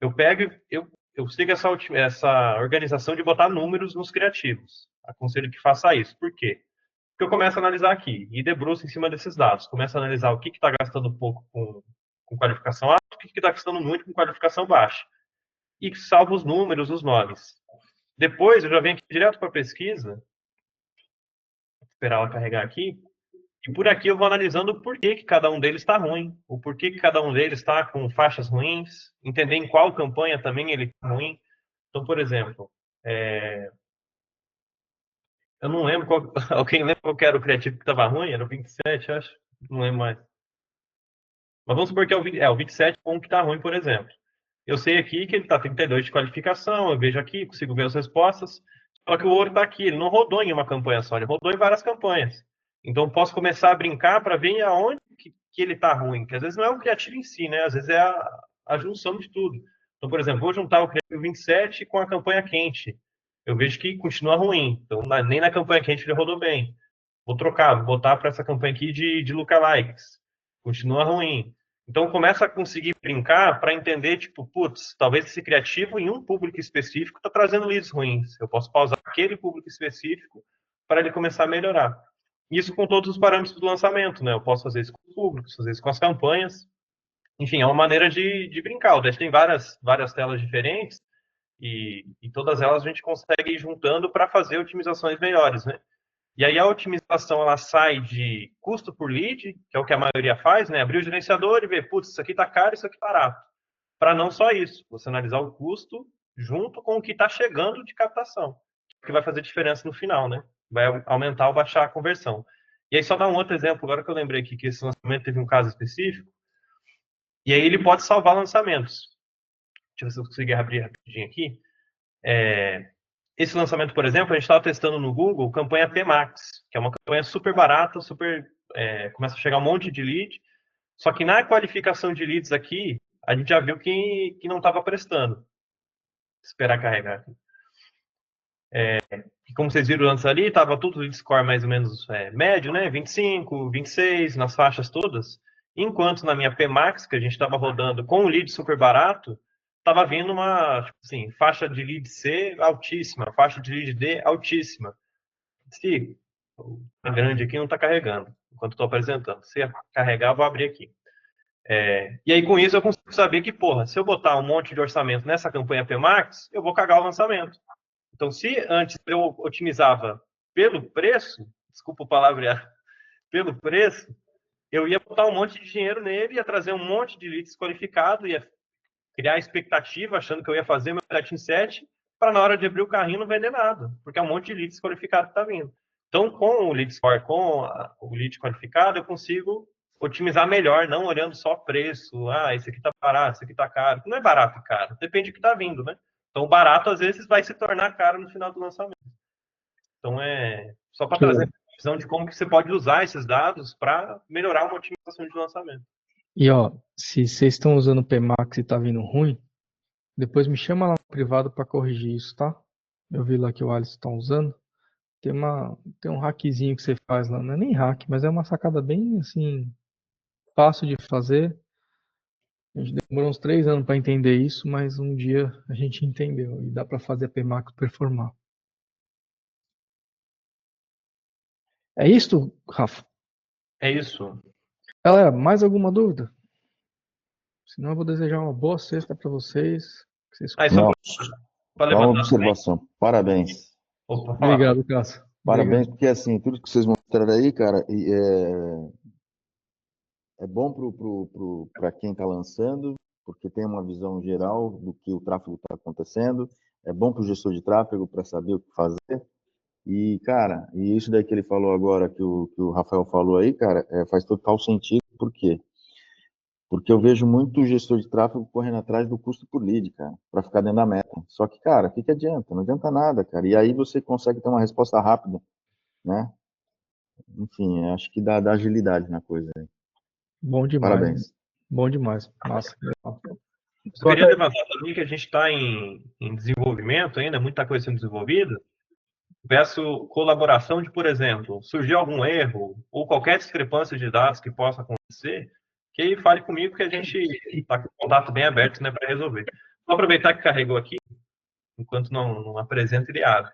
Eu pego, eu sigo essa organização de botar números nos criativos. Aconselho que faça isso. Por quê? Porque eu começo a analisar aqui e debruço em cima desses dados. Começo a analisar o que está gastando pouco com qualificação alta, o que está gastando muito com qualificação baixa. E salvo os números, os nomes. Depois eu já venho aqui direto para a pesquisa, esperar ela carregar aqui, e por aqui eu vou analisando o porquê que cada um deles está ruim, o porquê que cada um deles está com faixas ruins, entender em qual campanha também ele está ruim. Então, por exemplo, Eu não lembro qual. Alguém lembra qual que era o criativo que estava ruim? Era o 27, acho. Não lembro mais. Mas vamos supor que o 27 com o que está ruim, por exemplo. Eu sei aqui que ele está 32 de qualificação, eu vejo aqui, consigo ver as respostas. Só que o ouro está aqui, ele não rodou em uma campanha só, ele rodou em várias campanhas. Então, eu posso começar a brincar para ver aonde que ele está ruim. Que às vezes não é o criativo em si, né? Às vezes é a junção de tudo. Então, por exemplo, vou juntar o criativo 27 com a campanha quente. Eu vejo que continua ruim. Então, nem na campanha quente ele rodou bem. Vou trocar, vou botar para essa campanha aqui de lookalikes. Continua ruim. Então começa a conseguir brincar para entender, tipo, putz, talvez esse criativo em um público específico está trazendo leads ruins. Eu posso pausar aquele público específico para ele começar a melhorar. Isso com todos os parâmetros do lançamento, né? Eu posso fazer isso com os públicos, fazer isso com as campanhas. Enfim, é uma maneira de brincar. O Dash tem várias telas diferentes e todas elas a gente consegue ir juntando para fazer otimizações melhores, né? E aí a otimização ela sai de custo por lead, que é o que a maioria faz, né? Abrir o gerenciador e ver, putz, isso aqui está caro, isso aqui está barato. Para não só isso, você analisar o custo junto com o que está chegando de captação, que vai fazer diferença no final, né? Vai aumentar ou baixar a conversão. E aí só dar um outro exemplo, agora que eu lembrei aqui que esse lançamento teve um caso específico, e aí ele pode salvar lançamentos. Deixa eu ver se eu conseguir abrir rapidinho aqui. Esse lançamento, por exemplo, a gente estava testando no Google campanha PMax, que é uma campanha super barata, começa a chegar um monte de lead, só que na qualificação de leads aqui, a gente já viu que não estava prestando. Esperar carregar aqui. E como vocês viram antes ali, estava tudo lead score mais ou menos médio, né? 25, 26, nas faixas todas. Enquanto na minha PMax, que a gente estava rodando com um lead super barato, estava vindo uma tipo assim, faixa de lead C altíssima, faixa de lead D altíssima. Se a grande aqui não está carregando, enquanto estou apresentando. Se carregar, eu vou abrir aqui. E aí, com isso, eu consigo saber que, porra, se eu botar um monte de orçamento nessa campanha PMax, eu vou cagar o lançamento. Então, se antes eu otimizava pelo preço, desculpa o palavrear, pelo preço, eu ia botar um monte de dinheiro nele, ia trazer um monte de leads qualificado, ia criar expectativa, achando que eu ia fazer meu set em 7, para na hora de abrir o carrinho não vender nada, porque é um monte de leads qualificado que está vindo. Então, com o lead score, com o lead qualificado, eu consigo otimizar melhor, não olhando só preço. Ah, esse aqui está barato, esse aqui está caro. Não é barato e caro, depende do que está vindo, né? Então, o barato, às vezes, vai se tornar caro no final do lançamento. Então, só para trazer a visão de como que você pode usar esses dados para melhorar uma otimização de lançamento. E ó, se vocês estão usando o PMax e tá vindo ruim, depois me chama lá no privado para corrigir isso, tá? Eu vi lá que o Alisson tá usando. Tem um hackzinho que você faz lá, não é nem hack, mas é uma sacada bem assim, fácil de fazer. A gente demorou uns 3 anos para entender isso, mas um dia a gente entendeu e dá para fazer a PMax performar. É isso, Rafa? É isso. Galera, mais alguma dúvida? Senão eu vou desejar uma boa sexta para vocês. Não, Para só uma levantar observação. Parabéns. Opa, fala. Obrigado, Cássio. Parabéns, porque assim, tudo que vocês mostraram aí, cara, é bom para quem está lançando, porque tem uma visão geral do que o tráfego está acontecendo. É bom para o gestor de tráfego para saber o que fazer. E, cara, e isso daí que ele falou agora, que o Rafael falou aí, cara, faz total sentido. Por quê? Porque eu vejo muito gestor de tráfego correndo atrás do custo por lead, cara, para ficar dentro da meta. Só que, cara, o que adianta? Não adianta nada, cara. E aí você consegue ter uma resposta rápida, né? Enfim, acho que dá agilidade na coisa. Bom demais. Parabéns. Bom demais. Massa. Legal. Eu queria levantar também que a gente está em desenvolvimento ainda, muita coisa sendo desenvolvida. Peço colaboração de, por exemplo, surgir algum erro ou qualquer discrepância de dados que possa acontecer, que aí fale comigo que a gente está com o contato bem aberto, né, para resolver. Vou aproveitar que carregou aqui, enquanto não apresenta, ele abre.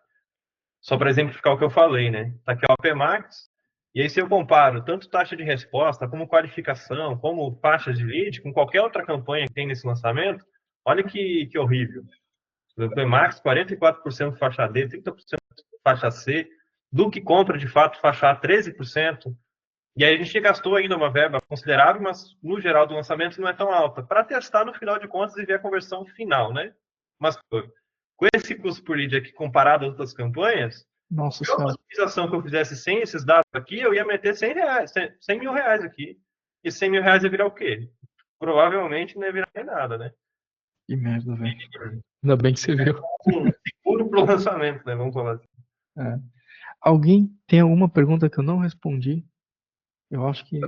Só para exemplificar o que eu falei, né? Está aqui o PMax, e aí se eu comparo tanto taxa de resposta, como qualificação, como faixas de lead, com qualquer outra campanha que tem nesse lançamento, olha que horrível. O PMax, 44% faixa D, 30% faixa C, do que compra de fato faixa A, 13%. E aí a gente gastou ainda uma verba considerável, mas no geral do lançamento não é tão alta, para testar no final de contas e ver a conversão final, né? Mas com esse custo por lead aqui comparado às outras campanhas, Nossa Se outra senhora. utilização que eu fizesse sem esses dados aqui, eu ia meter 100 reais, 100 mil reais aqui. E 100 mil reais ia virar o quê? Provavelmente não ia virar nem nada, né? Que merda, velho. Ainda bem que você viu. Seguro pro lançamento, né? Vamos falar assim. É. Alguém tem alguma pergunta que eu não respondi? Eu acho que.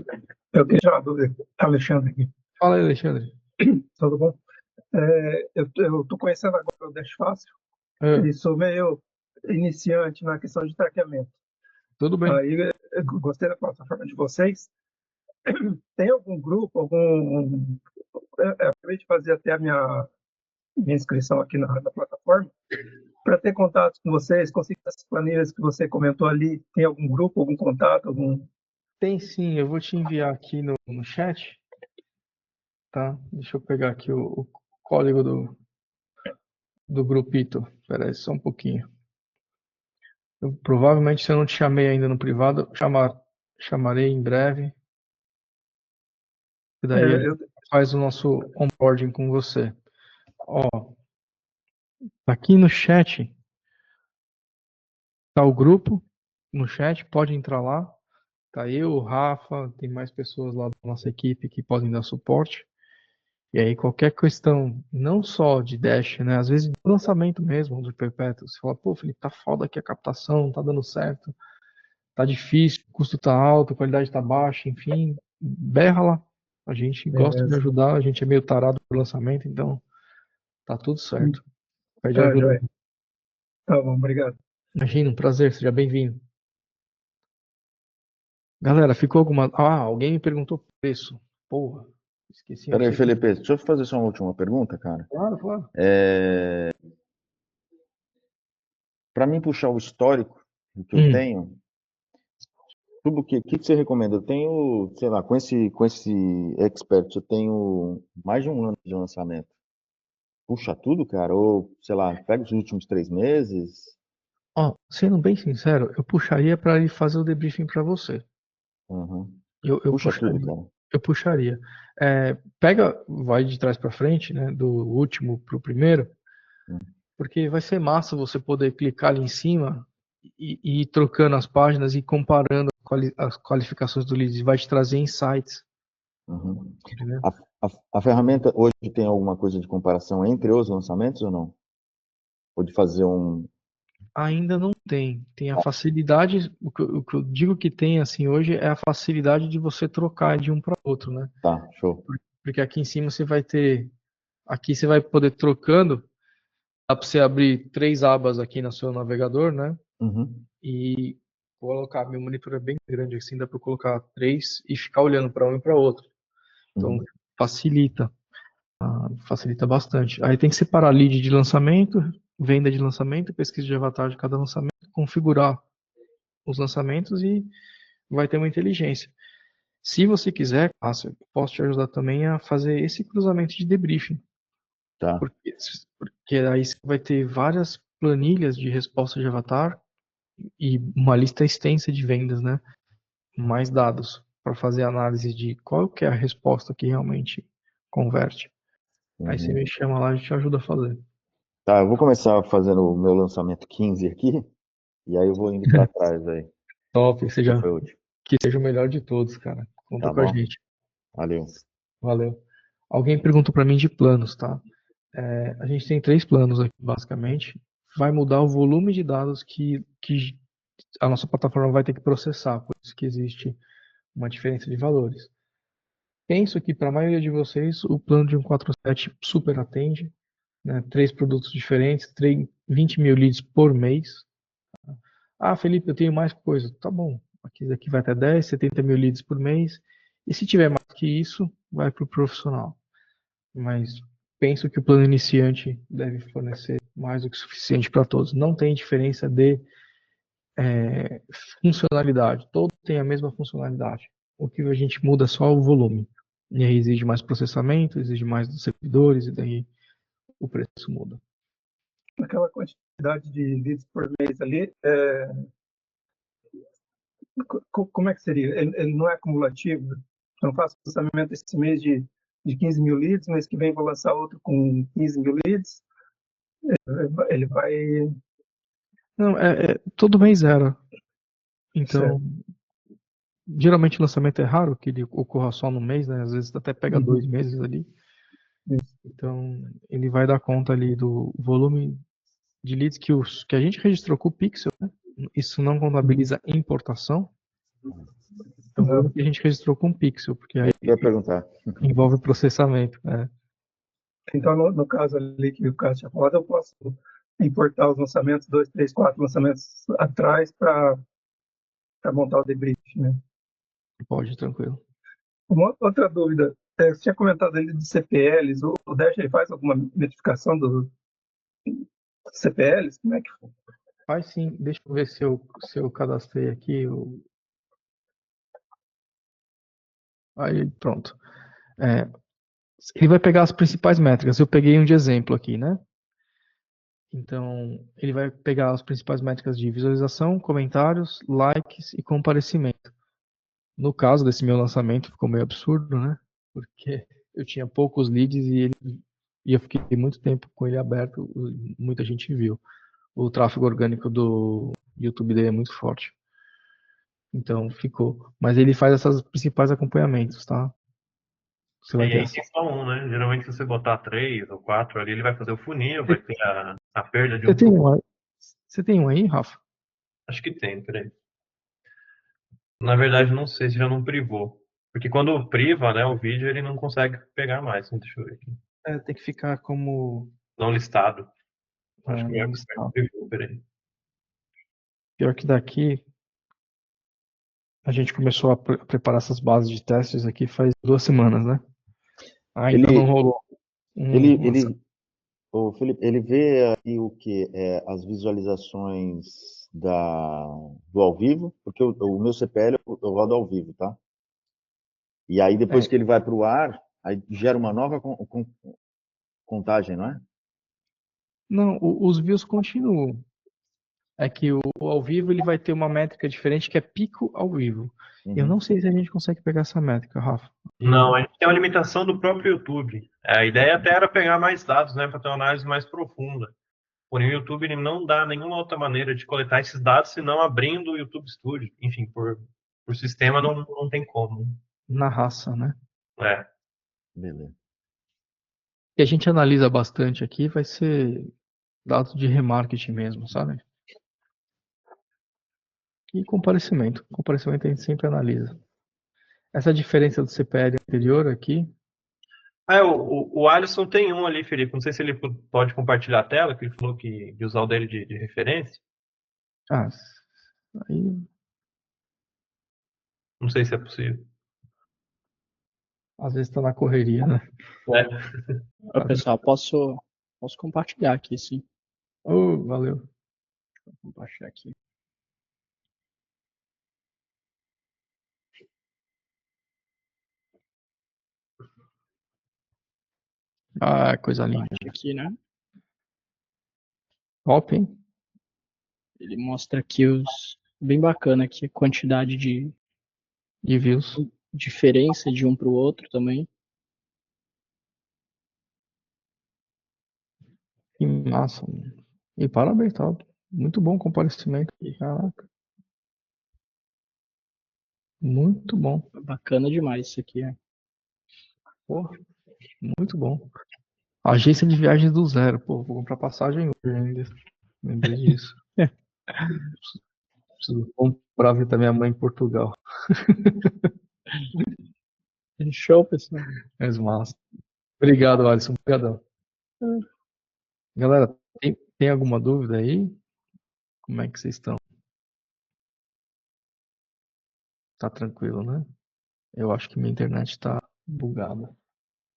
Eu tenho já uma dúvida, Alexandre aqui. Fala aí, Alexandre. Tudo bom? Eu estou conhecendo agora o Dash Fácil É, e sou meio iniciante na questão de traqueamento. tudo bem. Aí eu gostei da plataforma de vocês. Tem algum grupo, eu acabei de fazer até a minha inscrição aqui na plataforma, para ter contato com vocês, conseguir essas planilhas que você comentou ali. Tem algum grupo, algum contato, algum... Tem sim, eu vou te enviar aqui no chat, tá? Deixa eu pegar aqui o código do grupito. Espera aí, só um pouquinho. Provavelmente, se eu não te chamei ainda no privado, chamarei em breve. E daí a gente eu, faz o nosso onboarding com você. Ó, aqui no chat tá o grupo, no chat, pode entrar lá. Tá eu, o Rafa, tem mais pessoas lá da nossa equipe que podem dar suporte. E aí qualquer questão, não só de Dash, né? Às vezes de lançamento mesmo do Perpétuo. Você fala, pô, Felipe, tá foda aqui a captação, não tá dando certo, tá difícil, o custo tá alto, a qualidade tá baixa, enfim, berra lá. A gente gosta de beleza. ajudar, a gente é meio tarado pro lançamento, então tá tudo certo. Pede Tá, ajuda. joia. Tá bom, obrigado. Imagina, um prazer, seja bem-vindo. Galera, ficou alguma. Ah, alguém me perguntou preço. Porra, esqueci. Eu não Peraí, sei. Felipe, deixa eu fazer só uma última pergunta, cara. Claro, claro. Para mim puxar o histórico do que eu tenho, tudo que você recomenda? Eu tenho, sei lá, com esse expert, eu tenho mais de um ano de lançamento. Puxa tudo, cara? Ou, sei lá, pega os últimos 3 meses? Ó, sendo bem sincero, eu puxaria para ele fazer o debriefing para você. Uhum. Eu Puxa tudo, puxaria. cara. Eu puxaria. Pega, vai de trás para frente, né? Do último para o primeiro, Hum. porque vai ser massa você poder clicar ali em cima e ir trocando as páginas e comparando as qualificações do lead. Vai te trazer insights, Uhum. entendeu? A ferramenta hoje tem alguma coisa de comparação entre os lançamentos ou não? Ou de fazer um... Ainda não tem. Tem a facilidade. O que eu digo que tem assim hoje é a facilidade de você trocar de um para outro, né? Tá, show. Porque aqui em cima você vai ter. Aqui você vai poder trocando. Dá para você abrir 3 abas aqui no seu navegador, né? Uhum. E colocar. Meu monitor é bem grande, assim dá para colocar 3 e ficar olhando para um e para outro. Então Uhum. facilita. Facilita bastante. Aí tem que separar lead de lançamento, venda de lançamento, pesquisa de avatar de cada lançamento, configurar os lançamentos e vai ter uma inteligência. Se você quiser, Cássio, eu posso te ajudar também a fazer esse cruzamento de debriefing, Tá. porque aí você vai ter várias planilhas de resposta de avatar e uma lista extensa de vendas, né? Mais dados para fazer análise de qual que é a resposta que realmente converte. Aí você me Uhum. chama lá e a gente ajuda a fazer. Tá, eu vou começar fazendo o meu lançamento 15 aqui, e aí eu vou indo para trás aí. Top, Que foi o último. que seja o melhor de todos, cara. Conta Tá com a bom? gente. Valeu. Valeu. Alguém perguntou para mim de planos, tá? A gente tem 3 planos aqui, basicamente. Vai mudar o volume de dados que a nossa plataforma vai ter que processar, por isso que existe uma diferença de valores. Penso que para a maioria de vocês, o plano de 147 super atende, né? 3 produtos diferentes, 20 mil leads por mês. Ah, Felipe, eu tenho mais coisa. Tá bom. Aqui vai até 10, 70 mil leads por mês. E se tiver mais que isso, vai para o profissional. Mas penso que o plano iniciante deve fornecer mais do que suficiente para todos. Não tem diferença de funcionalidade. Todos têm a mesma funcionalidade. O que a gente muda é só o volume. E aí exige mais processamento, exige mais dos servidores, e daí o preço muda. Aquela quantidade de leads por mês ali, como é que seria? Ele não é acumulativo? Eu não faço lançamento esse mês de 15 mil leads, mês que vem vou lançar outro com 15 mil leads. Ele vai Não, todo mês era. Certo. Então, geralmente o lançamento é raro que ele ocorra só no mês, né? Às vezes até pega Uhum. 2 meses ali. Isso. Então, ele vai dar conta ali do volume de leads que a gente registrou com o Pixel, né? Isso não contabiliza importação. É o Não. volume que a gente registrou com o Pixel, porque aí Eu ia perguntar. envolve processamento. Então, no caso ali que o Cássio tinha falado, eu posso importar os lançamentos, 2, 3, 4 lançamentos atrás para montar o debrief, né? Pode, tranquilo. Uma outra dúvida, você tinha comentado ali de CPLs, o Dash ele faz alguma notificação dos CPLs? Como é que Faz sim, deixa eu ver se eu cadastrei aqui. Aí, pronto. É, ele vai pegar as principais métricas. Eu peguei um de exemplo aqui, né? Então, ele vai pegar as principais métricas de visualização, comentários, likes e comparecimento. No caso desse meu lançamento, ficou meio absurdo, né? Porque eu tinha poucos leads e eu fiquei muito tempo com ele aberto, muita gente viu. O tráfego orgânico do YouTube dele é muito forte. Então, ficou. Mas ele faz esses principais acompanhamentos, tá? Você vai E ter aí essa. tem só um, né? Geralmente se você botar 3 ou 4 ali, ele vai fazer o funil, vai ter a perda de Você um tem pro um outro. aí? Você tem um aí, Rafa? Acho que tem, peraí. Na verdade, não sei se já não privou. Porque quando priva, né, o vídeo, ele não consegue pegar mais. Deixa eu ver aqui. Tem que ficar como Não listado. Acho que não é listado. privou, peraí. Pior que daqui, a gente começou a preparar essas bases de testes aqui faz 2 semanas, né? Ainda não Ele, rolou ele, um lançamento. ele, o Felipe, ele vê aí o que é as visualizações do ao vivo, porque o meu CPL eu rodo ao vivo, tá? E aí depois que ele vai para o ar, aí gera uma nova contagem, não é? Não, os views continuam. É que o ao vivo ele vai ter uma métrica diferente que é pico ao vivo. Eu Uhum. não sei se a gente consegue pegar essa métrica, Rafa. Não, a gente tem uma limitação do próprio YouTube. A ideia até era pegar mais dados, né, para ter uma análise mais profunda. Porém, o YouTube ele não dá nenhuma outra maneira de coletar esses dados senão abrindo o YouTube Studio. Enfim, por sistema não tem como. Na raça, né? É. Beleza. O que a gente analisa bastante aqui vai ser dados de remarketing mesmo, sabe? E comparecimento. Comparecimento a gente sempre analisa. Essa diferença do CPL anterior aqui, O Alisson tem um ali, Felipe. Não sei se ele pode compartilhar a tela, que ele falou que de usar o dele de referência. ah, aí Não sei se é possível. às vezes está na correria, né? É. Ô, pessoal, posso compartilhar aqui, sim. Oh, valeu. Vou compartilhar aqui. Ah, coisa linda. Parte aqui, né? Top, hein? Ele mostra aqui bem bacana aqui, a quantidade de De views. diferença de um para o outro também. Que massa, mano. E parabéns, top. Muito bom o comparecimento. Caraca, muito bom. Bacana demais isso aqui, né? Porra, muito bom. Agência de viagens do zero. Pô, vou comprar passagem hoje ainda. Lembrei disso. Preciso comprar visitar minha mãe em Portugal. Show, pessoal. Mas massa. Obrigado, Alisson. Obrigadão. Galera, tem alguma dúvida aí? Como é que vocês estão? Tá tranquilo, né? Eu acho que minha internet tá bugada.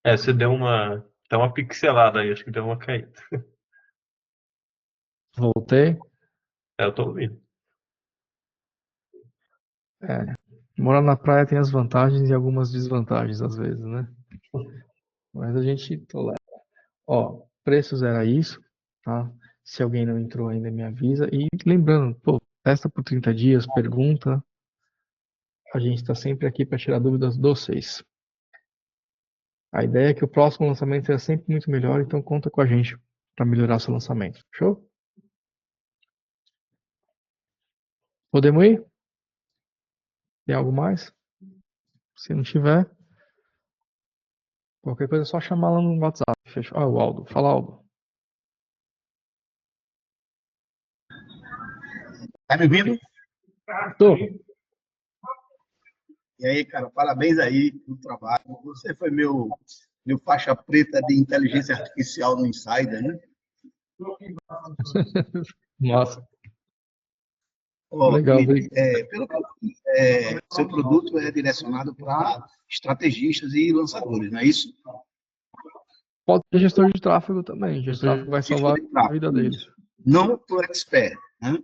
Você deu uma pixelada aí, acho que deu uma caída. Voltei. Eu tô ouvindo. Morar na praia tem as vantagens e algumas desvantagens às vezes, né? Mas a gente tolera. Ó, preços era isso, tá? Se alguém não entrou ainda, me avisa. E lembrando, pô, testa por 30 dias, pergunta. A gente está sempre aqui para tirar dúvidas de vocês. A ideia é que o próximo lançamento seja sempre muito melhor, então conta com a gente para melhorar seu lançamento. Show? Podemos ir? Tem algo mais? Se não tiver, qualquer coisa é só chamar lá no WhatsApp. Fechou? Ah, o Aldo. Fala, Aldo. Tá me ouvindo? Tô. E aí, cara, parabéns aí pelo trabalho. Você foi meu faixa preta de inteligência artificial no Insider, né? Nossa, Ó, legal. Felipe, pelo que eu vi, seu produto é direcionado para estrategistas e lançadores, não é isso? Pode ser gestor de tráfego também. Gestor de tráfego vai Gestor salvar de a vida tráfego, deles. isso. Não para o expert, né?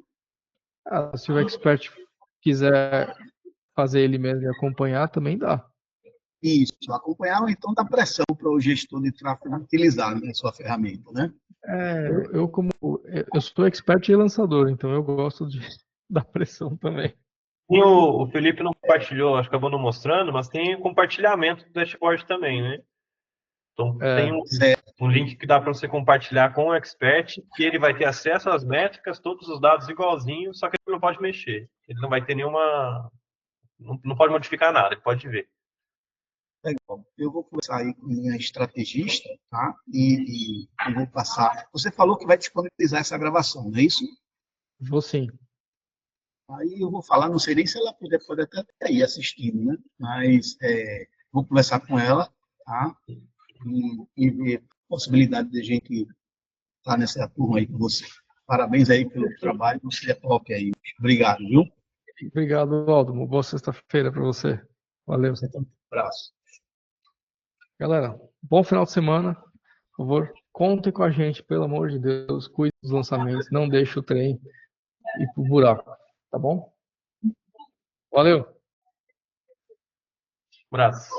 Ah, se o expert quiser fazer ele mesmo e acompanhar, também dá. Isso, acompanhar ou então dar pressão para o gestor de tráfego utilizar, né, a sua ferramenta, né? Eu sou expert e lançador, então eu gosto de dar pressão também. E o Felipe não compartilhou, acho que acabou não mostrando, mas tem compartilhamento do dashboard também, né? Então tem um link que dá para você compartilhar com o expert, que ele vai ter acesso às métricas, todos os dados igualzinhos, só que ele não pode mexer. Ele não vai ter nenhuma. Não pode modificar nada, ele pode ver. Legal. Eu vou conversar aí com minha estrategista, tá? E eu vou passar. Você falou que vai disponibilizar essa gravação, não é isso? Vou sim. Aí eu vou falar, não sei nem se ela pode até estar aí assistindo, né? Mas vou conversar com ela, tá? E ver a possibilidade de a gente estar nessa turma aí com você. Parabéns aí pelo trabalho, você é top aí. Obrigado, viu? Obrigado, Aldo. Uma boa sexta-feira para você. Valeu. Você também. Um abraço. Galera, bom final de semana. Por favor, contem com a gente, pelo amor de Deus. Cuide dos lançamentos. Não deixe o trem ir pro buraco. Tá bom? Valeu. Abraço.